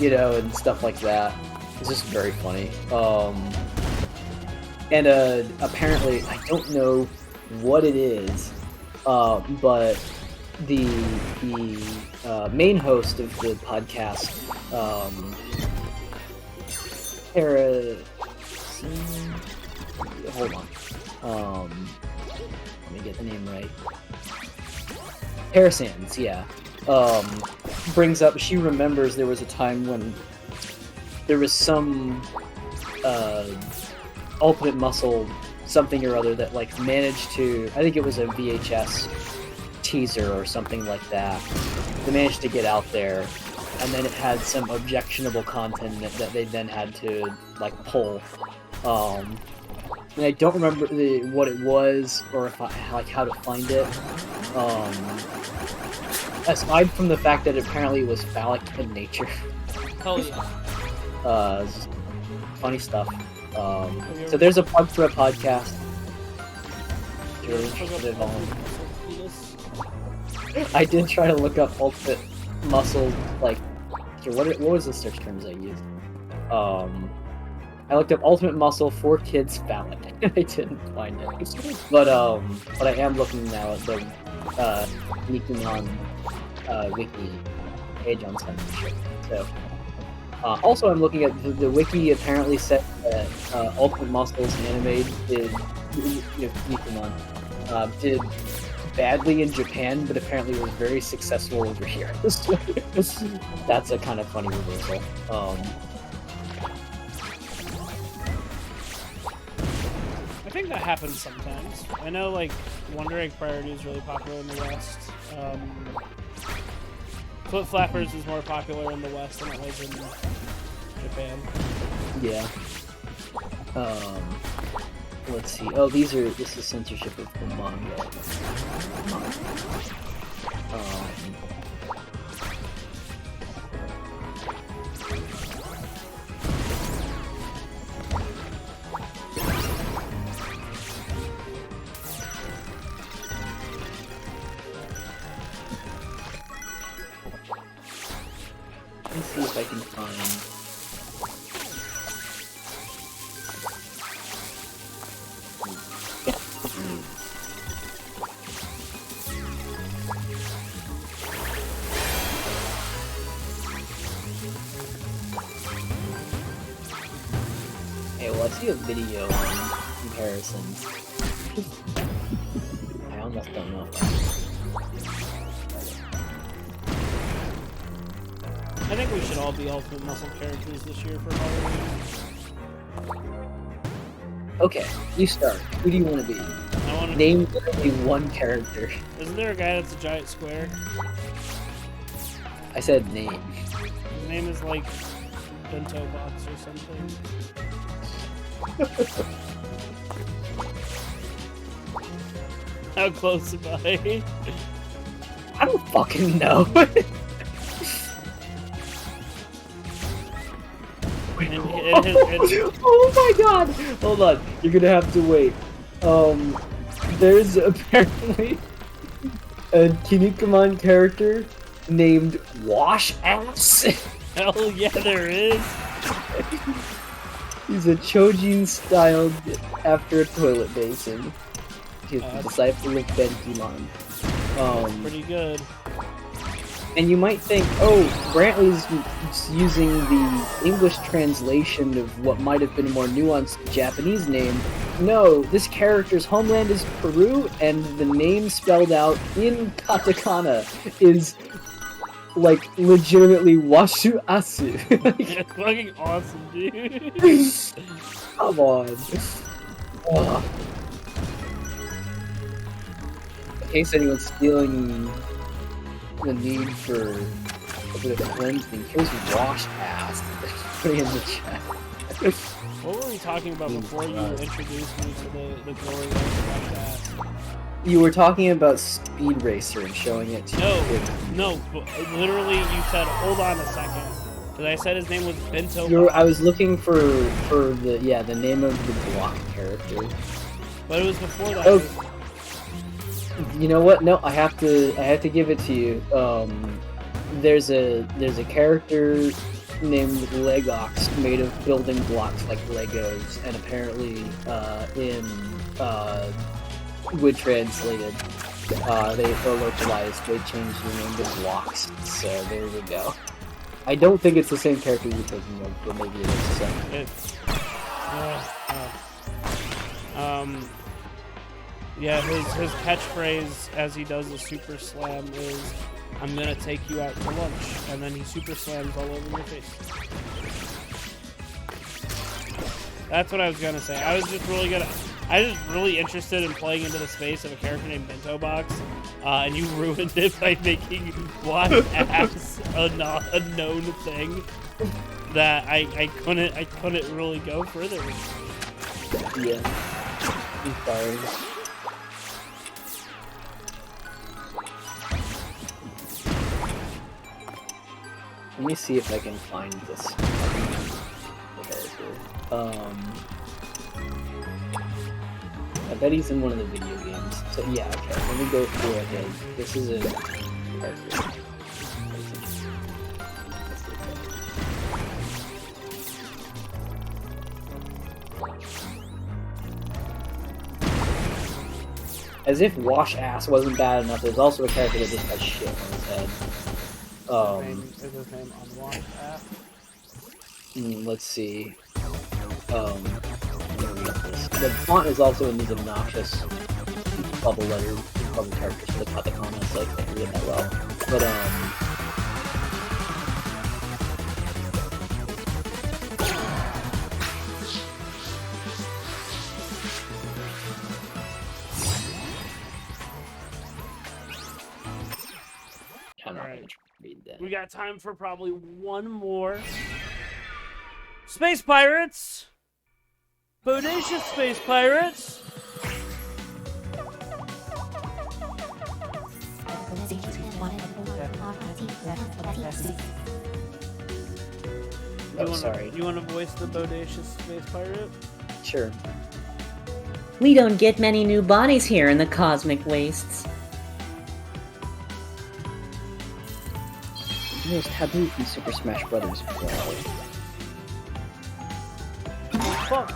and stuff like that. It's just very funny. And apparently, I don't know what it is, but the main host of the podcast, hold on, let me get the name right. Sands, yeah. Brings up, she remembers there was a time when there was some Ultimate Muscle something or other that like managed to, I think it was a VHS teaser or something like that, they managed to get out there, and then it had some objectionable content that they then had to like pull. And I don't remember what it was or how to find it. Aside from the fact that apparently it was phallic in nature. Hell yeah. Just funny stuff. So there's a plug for a podcast. If you're interested at all. I did try to look up Ultimate Muscle, like, what was the search terms I used? I looked up Ultimate Muscle 4Kids phallic. I didn't find it. But I am looking now at the Nikumon wiki page on censorship. So also I'm looking at the wiki. Apparently said that Ultimate Muscle's anime did Nikumon did badly in Japan, but apparently was very successful over here. That's a kind of funny reversal. I think that happens sometimes. I know, like, Wonder Egg Priority is really popular in the West. Foot Flappers is more popular in the West than it was in Japan. Yeah. Let's see. Oh, this is censorship of the manga. Let's see if I can find. Hey, well, I see a video on comparisons. I almost don't know if I think we should all be Ultimate Muscle characters this year for Halloween. Okay, you start. Who do you want to be? I want to Name literally one character. Isn't there a guy that's a giant square? I said name. His name is like Bento Box or something. How close am I? I don't fucking know. Oh my god! Hold on, you're gonna have to wait. There's apparently a Kinnikuman character named Wash Ass. Hell yeah, there is. He's a Chojin styled after a toilet basin. He's the disciple of Benkimon. Pretty good. And you might think, oh, Brantley's using the English translation of what might have been a more nuanced Japanese name. No, this character's homeland is Peru, and the name spelled out in katakana is, like, legitimately Washu Asu. It's fucking awesome, dude. Come on. Ugh. In case anyone's stealing the need for a bit of cleansing, here's Wash Ass. Putting in the chat. What were we talking about before you introduced me to the glory of that? You were talking about Speed Racer and showing it to No, but literally you said, hold on a second. Because I said his name was Bento. I was looking for the name of the block character. But it was before that. Oh, you know what? No, I have to give it to you. There's a character named Legox made of building blocks like Legos, and apparently in Wood Translated, they localized, they changed the name to Blocks. So there we go. I don't think it's the same character you're thinking of, but maybe it is. So. Yeah, his catchphrase as he does the super slam is, "I'm gonna take you out to lunch," and then he super slams all over your face. That's what I was gonna say. I was just really interested in playing into the space of a character named Bento Box, and you ruined it by making Wash Ass a known thing that I couldn't really go further. Yeah. I'm sorry. Let me see if I can find this character. I bet he's in one of the video games. So yeah, okay, let me go through it. This is a character. As if Wash Ass wasn't bad enough, there's also a character that just has shit on his head. Is his name Unwash Ass? Let's see. Let me read this. The font is also in these obnoxious bubble characters for the katakana, so I can't read it that well. But, Alright. We got time for probably one more. Space Pirates! Bodacious Space Pirates! Sorry. You want to voice the Bodacious Space Pirate? Sure. We don't get many new bodies here in the Cosmic Wastes. There's Taboo from Super Smash Brothers as well. Fuck.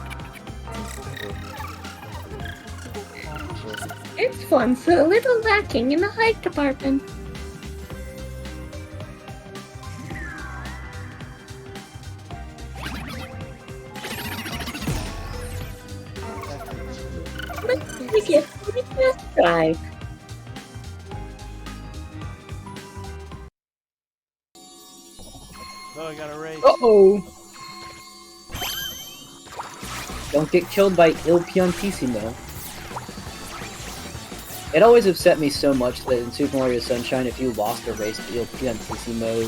It's fun, so a little lacking in the hype department. Let's get a test drive. Oh, I got a race. Uh-oh! Don't get killed by Il Piantissimo. It always upset me so much that in Super Mario Sunshine, if you lost a race to Il Piantissimo,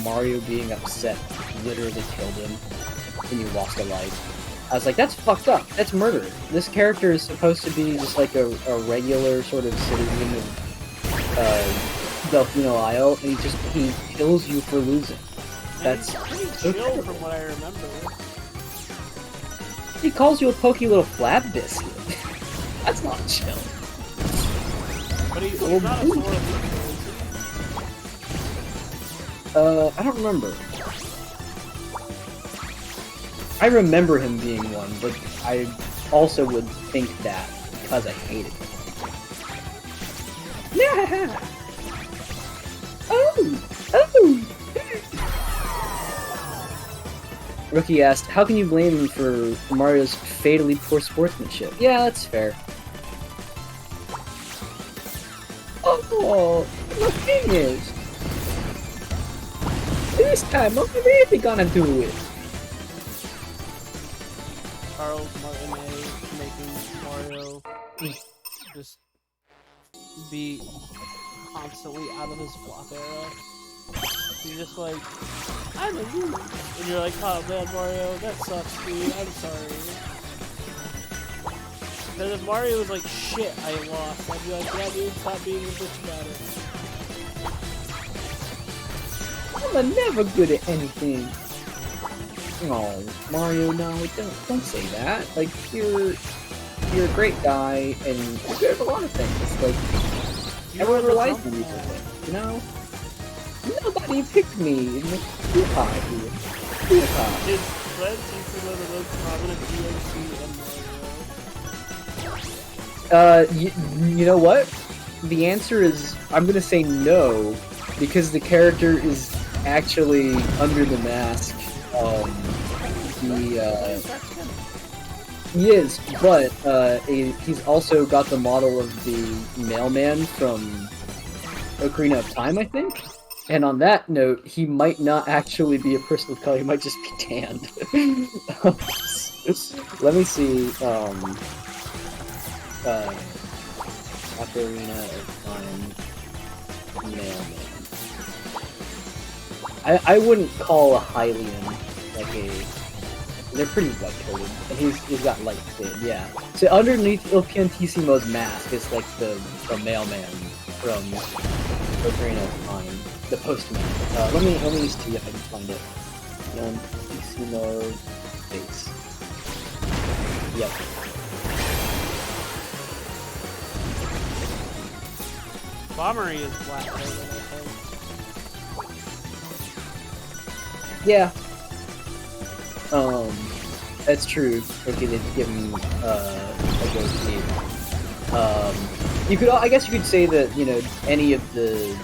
Mario being upset literally killed him when you lost a life. I was like, that's fucked up. That's murder. This character is supposed to be just like a regular sort of citizen of Delfino Isle, and he kills you for losing. That's pretty so chill terrible. from what I remember. He calls you a pokey little flab biscuit. That's not chill. But he's not a Sora leader, is I don't remember. I remember him being one, but I also would think that because I hated him. Yeah! Oh! Rookie asked, how can you blame him for Mario's fatally poor sportsmanship? Yeah, that's fair. Oh, the thing is, this time I'm really gonna do it. Charles Martinet making Mario just be constantly out of his flop era. He's just like, I'm a loser. And you're like, oh man, Mario, that sucks, dude. I'm sorry. Because if Mario was like, shit, I lost, I'd be like, yeah, dude, stop being a bitch about it. I'm never good at anything. Oh, Mario, no, don't say that. Like, you're a great guy, and you're good at a lot of things. Like, everyone relies on you for things, you know? Nobody picked me in the high here. Too high. Is Fred Simpson one of the most prominent DMC in Mario? You know what? The answer is, I'm gonna say no, because the character is actually under the mask. He is, but he's also got the model of the mailman from Ocarina of Time, I think. And on that note, he might not actually be a person of color, he might just be tanned. Let me see, Ocarina of Time mailman. I wouldn't call a Hylian like a... They're pretty white-coated, and he's got light skin, yeah. So underneath Il Piantissimo's mask is like the mailman from Ocarina of Time. The postman. Let me see if I can find it. Piantissimo face. Yep. Bombery is black, I think. Yeah. That's true. Okay, they'd give him a goatee. I guess you could say that, you know, any of the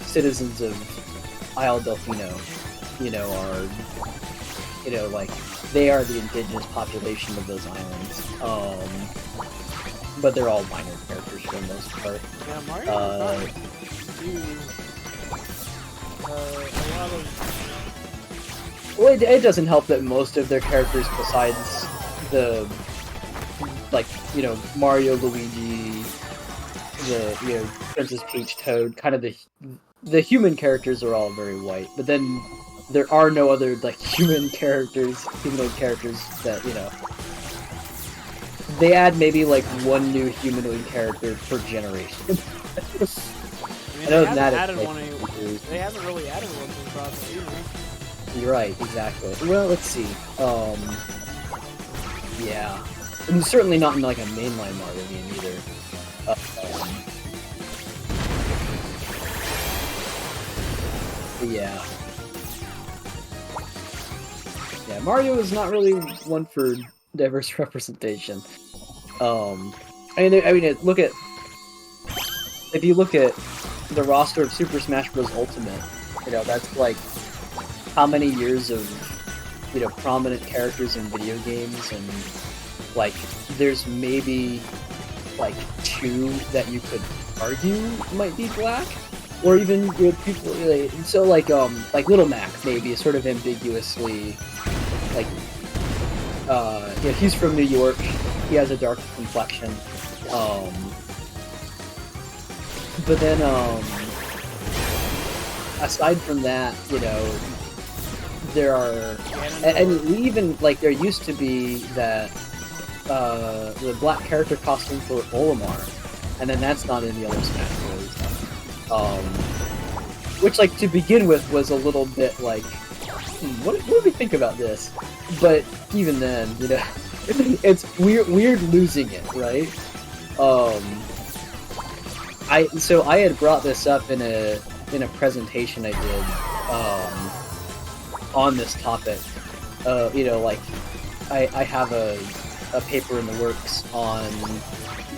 citizens of Isle Delfino, you know, are, you know, like, they are the indigenous population of those islands. But they're all minor characters for the most part. Yeah, Mario do a lot of... Well, it doesn't help that most of their characters, besides the, like, you know, Mario, Luigi, you know, Princess Peach, Toad, kind of the human characters are all very white, but then there are no other, like, humanoid characters that, you know, they add maybe, like, one new humanoid character per generation. I know they that haven't is, added like, one. They haven't really added one to the process either. You're right, exactly. Well, let's see. Yeah. And certainly not in, like, a mainline Mario game either. Yeah. Yeah, Mario is not really one for diverse representation. I mean, look at... If you look at the roster of Super Smash Bros. Ultimate, you know, that's like how many years of, you know, prominent characters in video games, and like there's maybe like 2 that you could argue might be black, or even, you know, people so like Little Mac maybe is sort of ambiguously like yeah, he's from New York, he has a dark complexion, but then aside from that, you know, there are, and even like there used to be that the black character costume for Olimar, and then that's not in the other Smash Bros. Which, like, to begin with was a little bit like what do we think about this? But even then, you know, it's weird losing it, right? I had brought this up in a presentation I did on this topic. You know, like I have a paper in the works on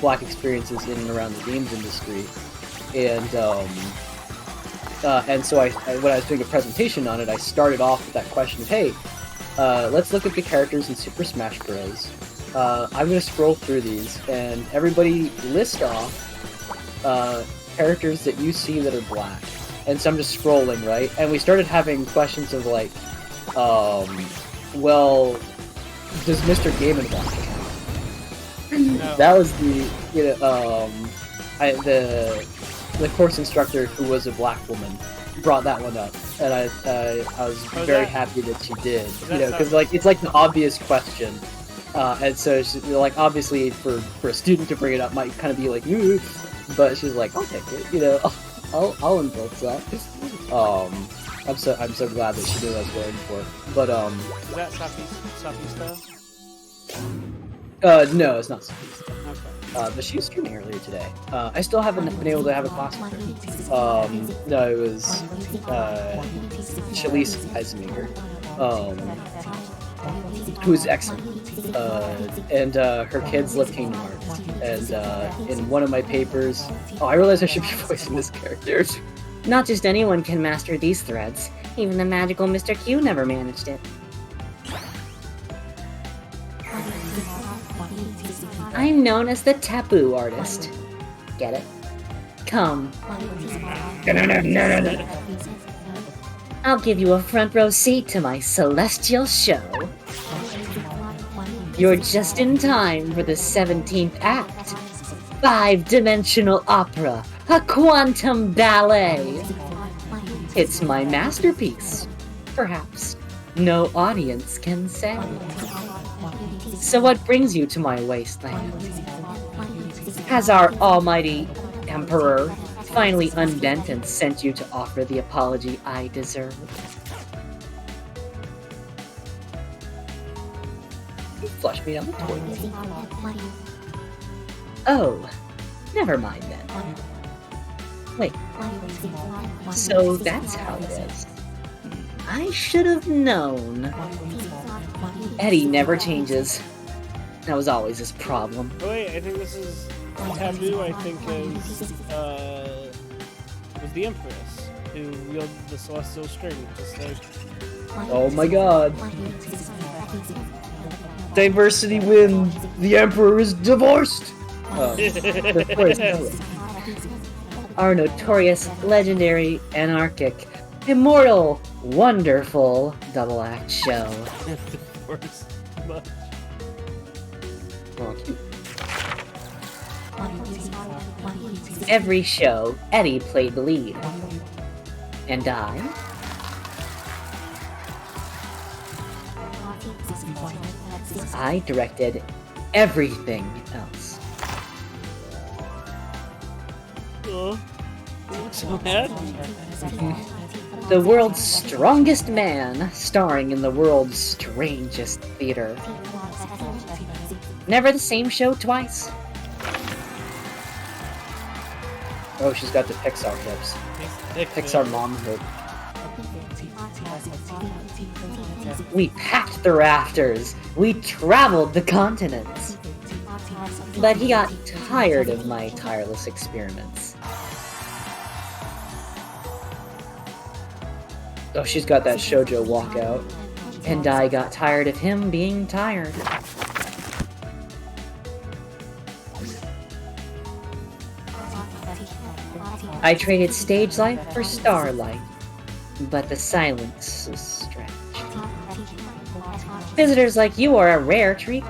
Black experiences in and around the games industry, and so when I was doing a presentation on it, I started off with that question of, hey, let's look at the characters in Super Smash Bros. I'm going to scroll through these, and everybody list off characters that you see that are black. And so I'm just scrolling, right? And we started having questions of like, well, does Mr. Game and Black? No. That was the, you know, the course instructor, who was a black woman, brought that one up, and I was very happy that she did. You know, because like it's like the obvious question, and so she, like obviously for a student to bring it up might kind of be like, ooh, but she's like, I'll take it. You know, I'll indulge that. I'm so glad that she knew what I was going for. But Is that Safista? No, it's not. Okay. But she was streaming earlier today. I still haven't been able to have a class with her. No, it was Shalise Eisenmaker, who is excellent. And her kids live Kingdom Hearts. And in one of my papers, I realized I should be voicing this character. Not just anyone can master these threads. Even the magical Mr. Q never managed it. I'm known as the taboo artist. Get it? Come. I'll give you a front row seat to my celestial show. You're just in time for the 17th act. 5-dimensional opera, a quantum ballet. It's my masterpiece, perhaps. No audience can say. So what brings you to my wasteland? Has our almighty emperor finally unbent and sent you to offer the apology I deserve? You flushed me down the toilet. Oh, never mind then. Wait, so that's how it is. I should have known. Eddie never changes. That was always his problem. Oh wait, I think this is Taboo. I think was the Empress who wielded the celestial string, just like. Oh my god. Diversity wins. The Emperor is divorced. Our notorious, legendary, anarchic, immortal, wonderful double act show. Every show, Eddie played the lead. And I directed everything else. So bad? The world's strongest man, starring in the world's strangest theater. Never the same show twice. Oh, she's got the Pixar hips. Pixar momhood. We packed the rafters. We traveled the continents. But he got tired of my tireless experiments. Oh, she's got that shoujo walkout. And I got tired of him being tired. I traded stage life for star life, but the silence is strange. Visitors like you are a rare treat.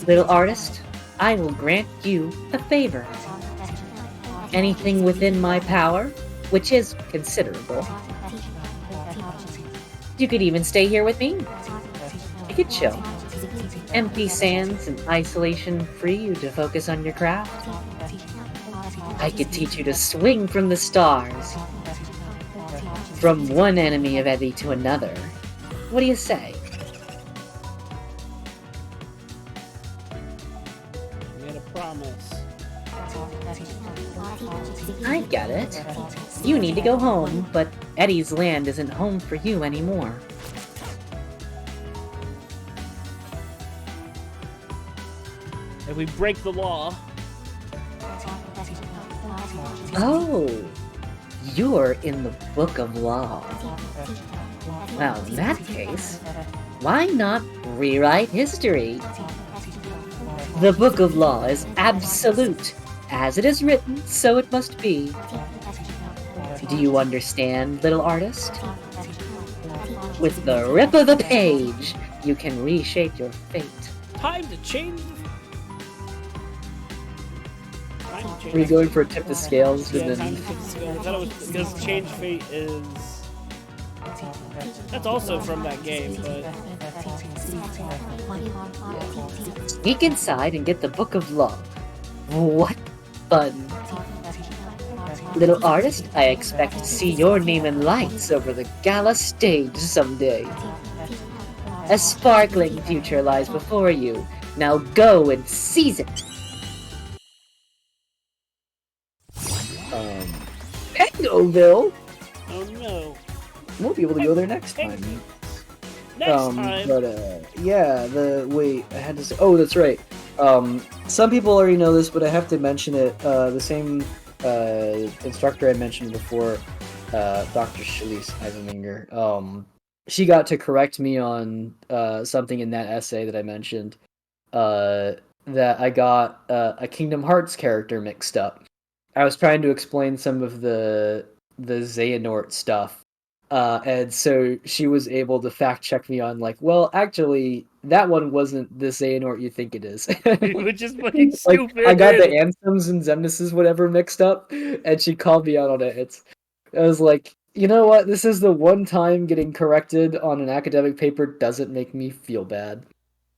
Little artist, I will grant you a favor. Anything within my power, which is considerable. You could even stay here with me. You could chill. Empty sands and isolation free you to focus on your craft. I could teach you to swing from the stars. from one enemy of Eddie to another. What do you say? We made a promise. I get it. You need to go home, but Eddie's land isn't home for you anymore. If we break the law, Oh, you're in the Book of Law. Well, in that case, why not rewrite history? The Book of Law is absolute. As it is written, so it must be. Do you understand, little artist? With the rip of a page, you can reshape your fate. time to change. Were you going for a tip the scales? Yeah, And time then... to tip the scales. I thought it was because change fate is. That's also from that game, but Sneak inside and get the Book of Law. What fun. Little artist, I expect to see your name in lights over the gala stage someday. A sparkling future lies before you. Now go and seize it. Pangoville? oh no. We'll be able to go there next time. Next time. But yeah, wait, I had to say. Oh, that's right. Some people already know this, but I have to mention it. The same instructor I mentioned before, Dr. Shalise Eisenminger. She got to correct me on something in that essay that I mentioned. That I got a Kingdom Hearts character mixed up. I was trying to explain some of the Xehanort stuff. And so she was able to fact check me on like, well, actually, that one wasn't the Xehanort you think it is. Which is fucking Like, stupid. I got the Anthems and Xemnases whatever mixed up, and she called me out on it. I was like, you know what? This is the one time getting corrected on an academic paper doesn't make me feel bad.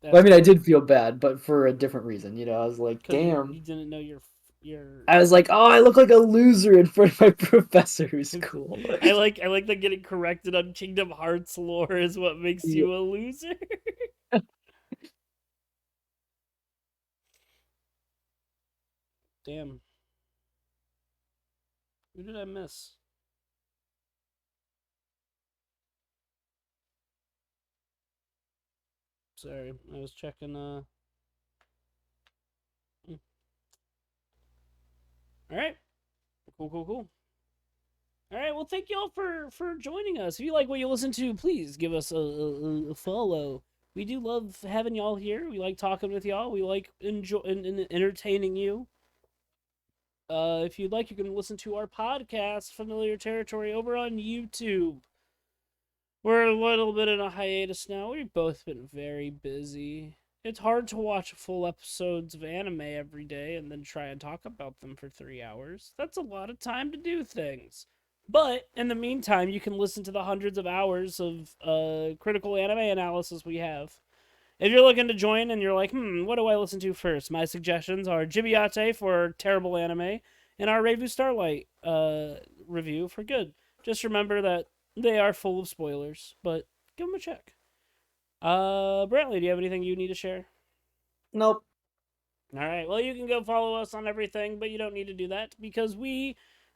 Well, I mean, I did feel bad, but for a different reason. You know, I was like, damn. You didn't know your. I was like, oh, I look like a loser in front of my professor who's cool. I like that getting corrected on Kingdom Hearts lore is what makes you a loser. Damn. Who did I miss? Sorry, I was checking. All right. Cool. All right. Well, thank y'all for joining us. If you like what you listen to, please give us a follow. We do love having y'all here. We like talking with y'all. We like entertaining you. If you'd like, you can listen to our podcast, Familiar Territory, over on YouTube. We're a little bit in a hiatus now. We've both been very busy. It's hard to watch full episodes of anime every day and then try and talk about them for 3 hours. That's a lot of time to do things. But in the meantime, you can listen to the hundreds of hours of critical anime analysis we have. If you're looking to join and you're like, what do I listen to first? My suggestions are Jibiate for terrible anime and our Reivu Starlight review for good. Just remember that they are full of spoilers, but give them a check. Brantley, do you have anything you need to share? Nope. All right. Well, you can go follow us on everything, but you don't need to do that because we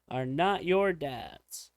are not your dads.